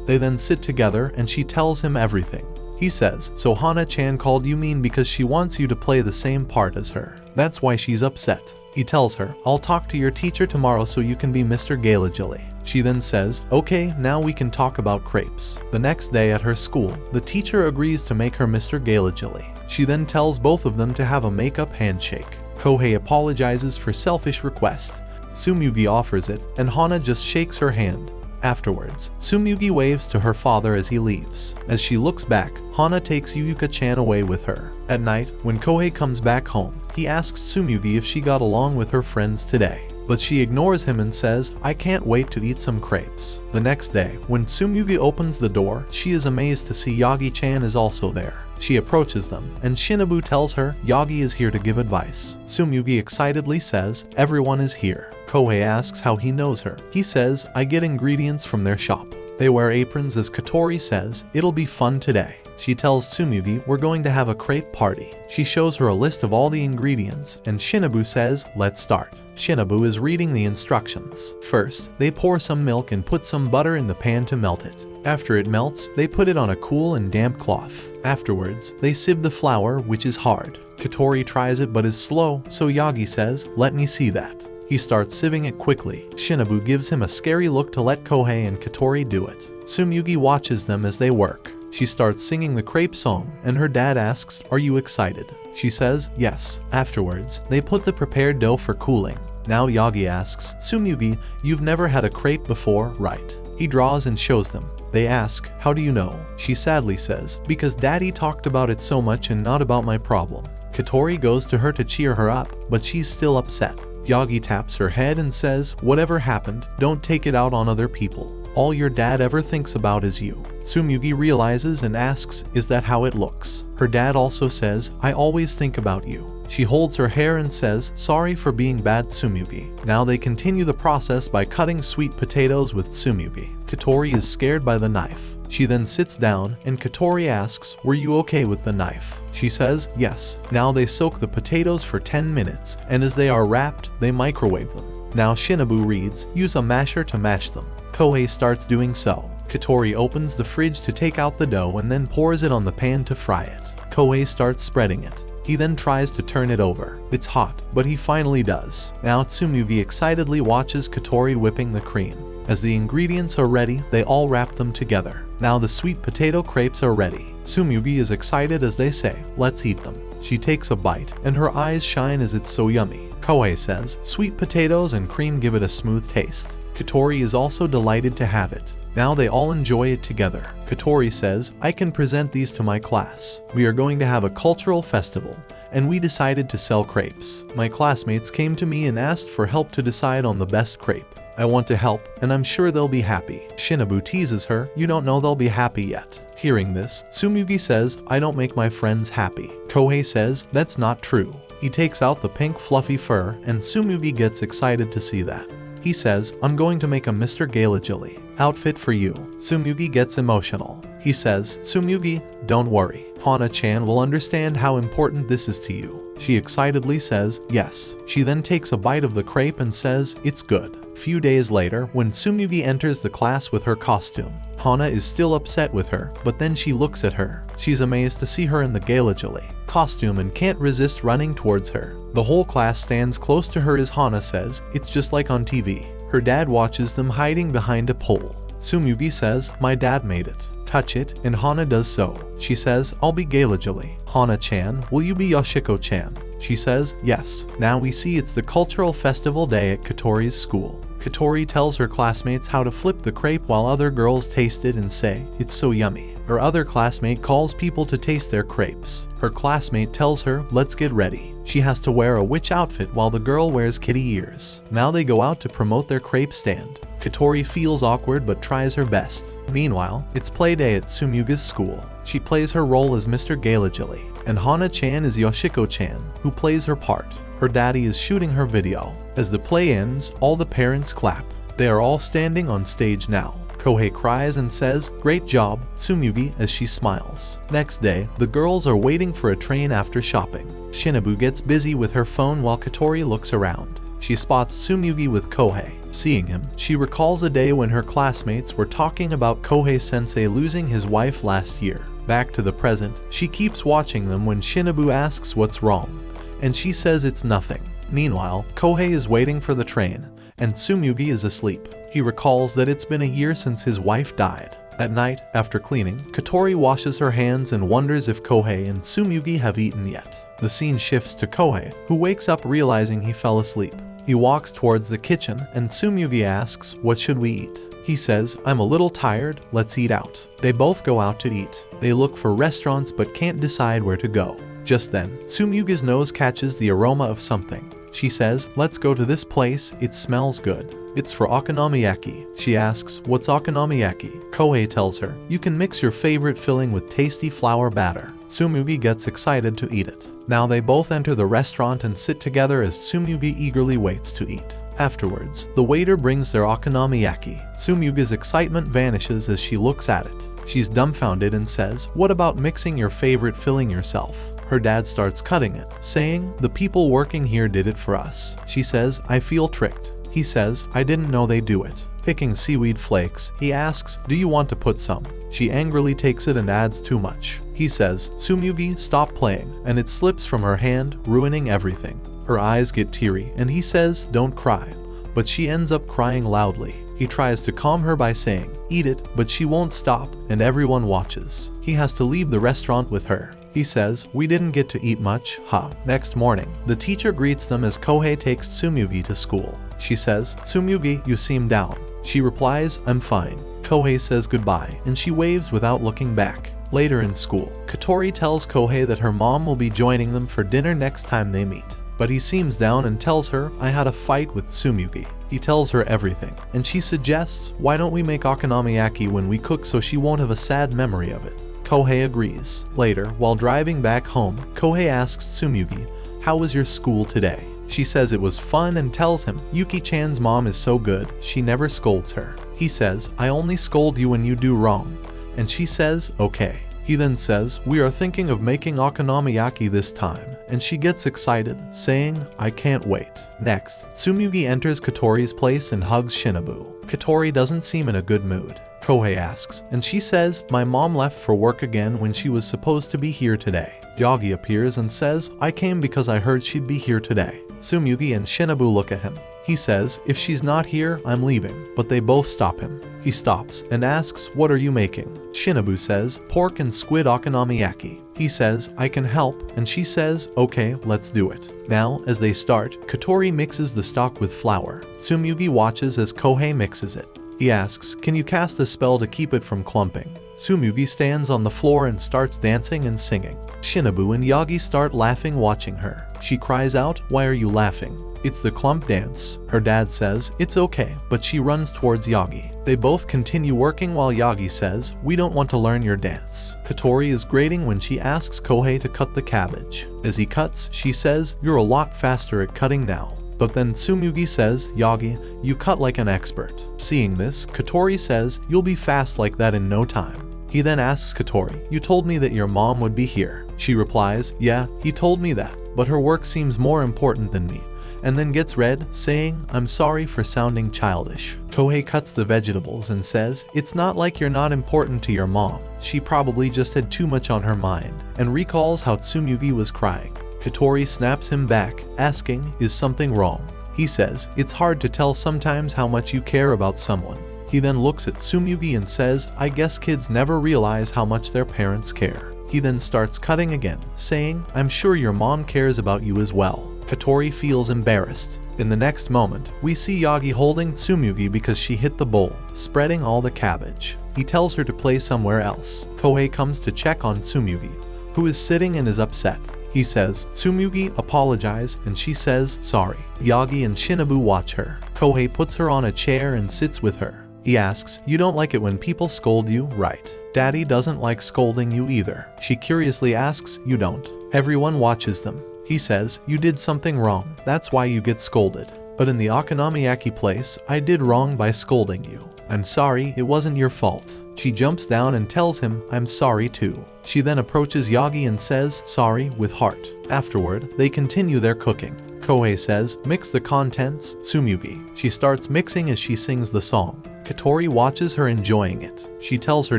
They then sit together and she tells him everything. He says, "So Hana-chan called you mean because she wants you to play the same part as her. That's why she's upset." He tells her, "I'll talk to your teacher tomorrow so you can be Mr. Galajili." She then says, "Okay, now we can talk about crepes." The next day at her school, the teacher agrees to make her Mr. Galajili. She then tells both of them to have a make-up handshake. Kohei apologizes for selfish request. Tsumugi offers it, and Hana just shakes her hand. Afterwards, Tsumugi waves to her father as he leaves. As she looks back, Hana takes Yuyuka-chan away with her. At night, when Kohei comes back home, he asks Tsumugi if she got along with her friends today. But she ignores him and says, "I can't wait to eat some crepes." The next day, when Tsumugi opens the door, she is amazed to see Yagi-chan is also there. She approaches them, and Shinobu tells her Yagi is here to give advice. Tsumugi excitedly says, "Everyone is here." Kohei asks how he knows her. He says, "I get ingredients from their shop." They wear aprons as Katori says, "It'll be fun today." She tells Tsumugi, "We're going to have a crepe party." She shows her a list of all the ingredients, and Shinobu says, "Let's start." Shinobu is reading the instructions. First, they pour some milk and put some butter in the pan to melt it. After it melts, they put it on a cool and damp cloth. Afterwards, they sieve the flour, which is hard. Katori tries it but is slow, so Yagi says, "Let me see that." He starts sieving it quickly. Shinobu gives him a scary look to let Kohei and Katori do it. Tsumugi watches them as they work. She starts singing the crepe song, and her dad asks, "Are you excited?" She says, "Yes." Afterwards, they put the prepared dough for cooling. Now Yagi asks, "Tsumugi, you've never had a crepe before, right?" He draws and shows them. They ask, "How do you know?" She sadly says, "Because daddy talked about it so much and not about my problem." Katori goes to her to cheer her up, but she's still upset. Yagi taps her head and says, "Whatever happened, don't take it out on other people. All your dad ever thinks about is you." Tsumugi realizes and asks, "Is that how it looks?" Her dad also says, "I always think about you." She holds her hair and says, "Sorry for being bad, Tsumugi." Now they continue the process by cutting sweet potatoes with Tsumugi. Katori is scared by the knife. She then sits down, and Katori asks, "Were you okay with the knife?" She says, "Yes." Now they soak the potatoes for 10 minutes, and as they are wrapped, they microwave them. Now Shinobu reads, "Use a masher to mash them." Kohei starts doing so. Katori opens the fridge to take out the dough and then pours it on the pan to fry it. Kohei starts spreading it. He then tries to turn it over. It's hot, but he finally does. Now Tsumugi excitedly watches Katori whipping the cream. As the ingredients are ready, they all wrap them together. Now the sweet potato crepes are ready. Tsumugi is excited as they say, "Let's eat them." She takes a bite, and her eyes shine as it's so yummy. Kohei says, "Sweet potatoes and cream give it a smooth taste." Katori is also delighted to have it. Now they all enjoy it together. Katori says, "I can present these to my class. We are going to have a cultural festival, and we decided to sell crepes. My classmates came to me and asked for help to decide on the best crepe. I want to help, and I'm sure they'll be happy." Shinobu teases her, "You don't know they'll be happy yet." Hearing this, Tsumugi says, "I don't make my friends happy." Kohei says, "That's not true." He takes out the pink fluffy fur, and Tsumugi gets excited to see that. He says, "I'm going to make a Mr. Galajili outfit for you." Tsumugi gets emotional. He says, "Tsumugi, don't worry. Hana-chan will understand how important this is to you." She excitedly says, "Yes." She then takes a bite of the crepe and says, "It's good." Few days later, when Tsumugi enters the class with her costume, Hana is still upset with her, but then she looks at her. She's amazed to see her in the Galajili costume and can't resist running towards her. The whole class stands close to her as Hana says, "It's just like on TV." Her dad watches them hiding behind a pole. Tsumugi says, "My dad made it. Touch it," and Hana does so. She says, "I'll be Galajili." "Hana-chan, will you be Yoshiko-chan?" She says, "Yes." Now we see it's the cultural festival day at Katori's school. Katori tells her classmates how to flip the crepe while other girls taste it and say, "It's so yummy." Her other classmate calls people to taste their crepes. Her classmate tells her, "Let's get ready." She has to wear a witch outfit while the girl wears kitty ears. Now they go out to promote their crepe stand. Katori feels awkward but tries her best. Meanwhile, it's playday at Tsumugi's school. She plays her role as Mr. Galajili, and Hana-chan is Yoshiko-chan, who plays her part. Her daddy is shooting her video. As the play ends, all the parents clap. They are all standing on stage now. Kohei cries and says, "Great job, Tsumugi," as she smiles. Next day, the girls are waiting for a train after shopping. Shinobu gets busy with her phone while Katori looks around. She spots Tsumugi with Kohei. Seeing him, she recalls a day when her classmates were talking about Kohei-sensei losing his wife last year. Back to the present, she keeps watching them when Shinobu asks what's wrong, and she says it's nothing. Meanwhile, Kohei is waiting for the train, and Tsumugi is asleep. He recalls that it's been a year since his wife died. At night, after cleaning, Katori washes her hands and wonders if Kohei and Tsumugi have eaten yet. The scene shifts to Kohei, who wakes up realizing he fell asleep. He walks towards the kitchen, and Tsumugi asks, "What should we eat?" He says, "I'm a little tired, let's eat out." They both go out to eat. They look for restaurants but can't decide where to go. Just then, Tsumugi's nose catches the aroma of something. She says, "Let's go to this place, it smells good." It's for Okonamiyaki. She asks, "What's Okonamiyaki?" Kohei tells her, "You can mix your favorite filling with tasty flour batter." Tsumugi gets excited to eat it. Now they both enter the restaurant and sit together as Tsumugi eagerly waits to eat. Afterwards, the waiter brings their Okonamiyaki. Tsumugi's excitement vanishes as she looks at it. She's dumbfounded and says, "What about mixing your favorite filling yourself?" Her dad starts cutting it, saying, "The people working here did it for us." She says, "I feel tricked." He says, "I didn't know they do it." Picking seaweed flakes, he asks, "Do you want to put some?" She angrily takes it and adds too much. He says, "Tsumugi, stop playing," and it slips from her hand, ruining everything. Her eyes get teary, and he says, "Don't cry," but she ends up crying loudly. He tries to calm her by saying, "Eat it," but she won't stop, and everyone watches. He has to leave the restaurant with her. He says, "We didn't get to eat much, huh?" Next morning, the teacher greets them as Kohei takes Tsumugi to school. She says, "Tsumugi, you seem down." She replies, "I'm fine." Kohei says goodbye, and she waves without looking back. Later in school, Katori tells Kohei that her mom will be joining them for dinner next time they meet. But he seems down and tells her, "I had a fight with Tsumugi." He tells her everything, and she suggests, "Why don't we make Okonamiyaki when we cook so she won't have a sad memory of it?" Kohei agrees. Later, while driving back home, Kohei asks Tsumugi, "How was your school today?" She says it was fun and tells him, "Yuki-chan's mom is so good, she never scolds her." He says, "I only scold you when you do wrong." And she says, "Okay." He then says, "We are thinking of making Okonamiyaki this time," and she gets excited, saying, "I can't wait." Next, Tsumugi enters Katori's place and hugs Shinobu. Katori doesn't seem in a good mood. Kohei asks, and she says, "My mom left for work again when she was supposed to be here today." Yagi appears and says, "I came because I heard she'd be here today." Tsumugi and Shinobu look at him. He says, "If she's not here, I'm leaving," but they both stop him. He stops and asks, "What are you making?" Shinobu says, "Pork and squid okonomiyaki." He says, "I can help," and she says, "Okay, let's do it." Now, as they start, Katori mixes the stock with flour. Tsumugi watches as Kohei mixes it. He asks, "Can you cast a spell to keep it from clumping?" Tsumugi stands on the floor and starts dancing and singing. Shinobu and Yagi start laughing watching her. She cries out, "Why are you laughing? It's the clump dance." Her dad says, "It's okay," but she runs towards Yagi. They both continue working while Yagi says, "We don't want to learn your dance." Katori is grating when she asks Kohei to cut the cabbage. As he cuts, she says, "You're a lot faster at cutting now." But then Tsumugi says, "Yagi, you cut like an expert." Seeing this, Katori says, "You'll be fast like that in no time." He then asks Katori, "You told me that your mom would be here." She replies, "Yeah, he told me that, but her work seems more important than me," and then gets red, saying, "I'm sorry for sounding childish." Kohei cuts the vegetables and says, "It's not like you're not important to your mom. She probably just had too much on her mind," and recalls how Tsumugi was crying. Katori snaps him back, asking, "Is something wrong?" He says, "It's hard to tell sometimes how much you care about someone." He then looks at Tsumugi and says, "I guess kids never realize how much their parents care." He then starts cutting again, saying, "I'm sure your mom cares about you as well." Katori feels embarrassed. In the next moment, we see Yagi holding Tsumugi because she hit the bowl, spreading all the cabbage. He tells her to play somewhere else. Kohei comes to check on Tsumugi, who is sitting and is upset. He says, "Tsumugi, apologize," and she says, "Sorry." Yagi and Shinobu watch her. Kohei puts her on a chair and sits with her. He asks, "You don't like it when people scold you, right? Daddy doesn't like scolding you either." She curiously asks, "You don't?" Everyone watches them. He says, "You did something wrong, that's why you get scolded. But in the Okonamiyaki place, I did wrong by scolding you. I'm sorry, it wasn't your fault." She jumps down and tells him, "I'm sorry too." She then approaches Yagi and says, "Sorry," with heart. Afterward, they continue their cooking. Kohei says, "Mix the contents, Tsumugi." She starts mixing as she sings the song. Katori watches her enjoying it. She tells her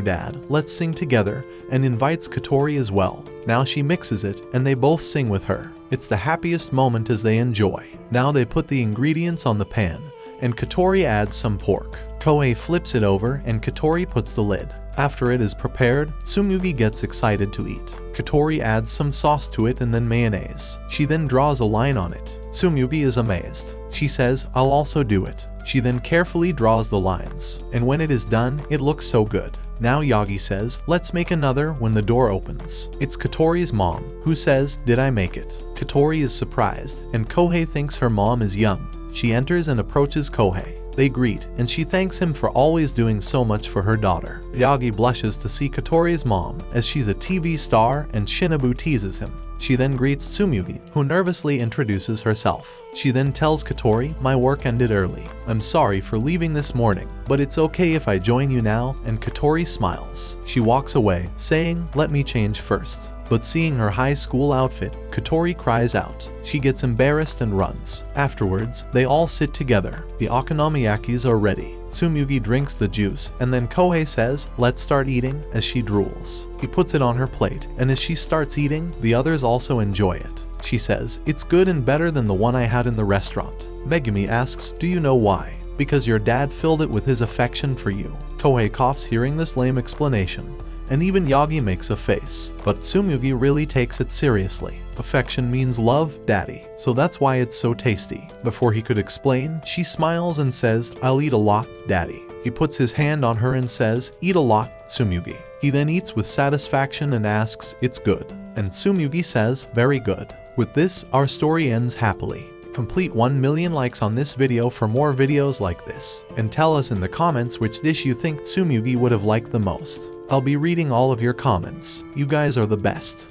dad, "Let's sing together," and invites Katori as well. Now she mixes it, and they both sing with her. It's the happiest moment as they enjoy. Now they put the ingredients on the pan, and Katori adds some pork. Kohei flips it over, and Katori puts the lid. After it is prepared, Tsumugi gets excited to eat. Katori adds some sauce to it and then mayonnaise. She then draws a line on it. Tsumugi is amazed. She says, "I'll also do it." She then carefully draws the lines, and when it is done, it looks so good. Now Yagi says, "Let's make another," when the door opens. It's Katori's mom, who says, "Did I make it?" Katori is surprised, and Kohei thinks her mom is young. She enters and approaches Kohei. They greet, and she thanks him for always doing so much for her daughter. Yagi blushes to see Katori's mom, as she's a TV star, and Shinobu teases him. She then greets Tsumugi, who nervously introduces herself. She then tells Katori, "My work ended early. I'm sorry for leaving this morning, but it's okay if I join you now," and Katori smiles. She walks away, saying, "Let me change first." But seeing her high school outfit, Katori cries out. She gets embarrassed and runs. Afterwards, they all sit together. The okonomiyakis are ready. Tsumugi drinks the juice, and then Kohei says, "Let's start eating," as she drools. He puts it on her plate, and as she starts eating, the others also enjoy it. She says, "It's good and better than the one I had in the restaurant." Megumi asks, "Do you know why?" "Because your dad filled it with his affection for you." Kohei coughs hearing this lame explanation, and even Yagi makes a face. But Tsumugi really takes it seriously. Affection means love, daddy, so that's why it's so tasty. Before he could explain, she smiles and says, "I'll eat a lot, daddy." He puts his hand on her and says, "Eat a lot, Tsumugi." He then eats with satisfaction and asks, "It's good?" And Tsumugi says, "Very good." With this, our story ends happily. Complete 1 million likes on this video for more videos like this. And tell us in the comments which dish you think Tsumugi would have liked the most. I'll be reading all of your comments. You guys are the best.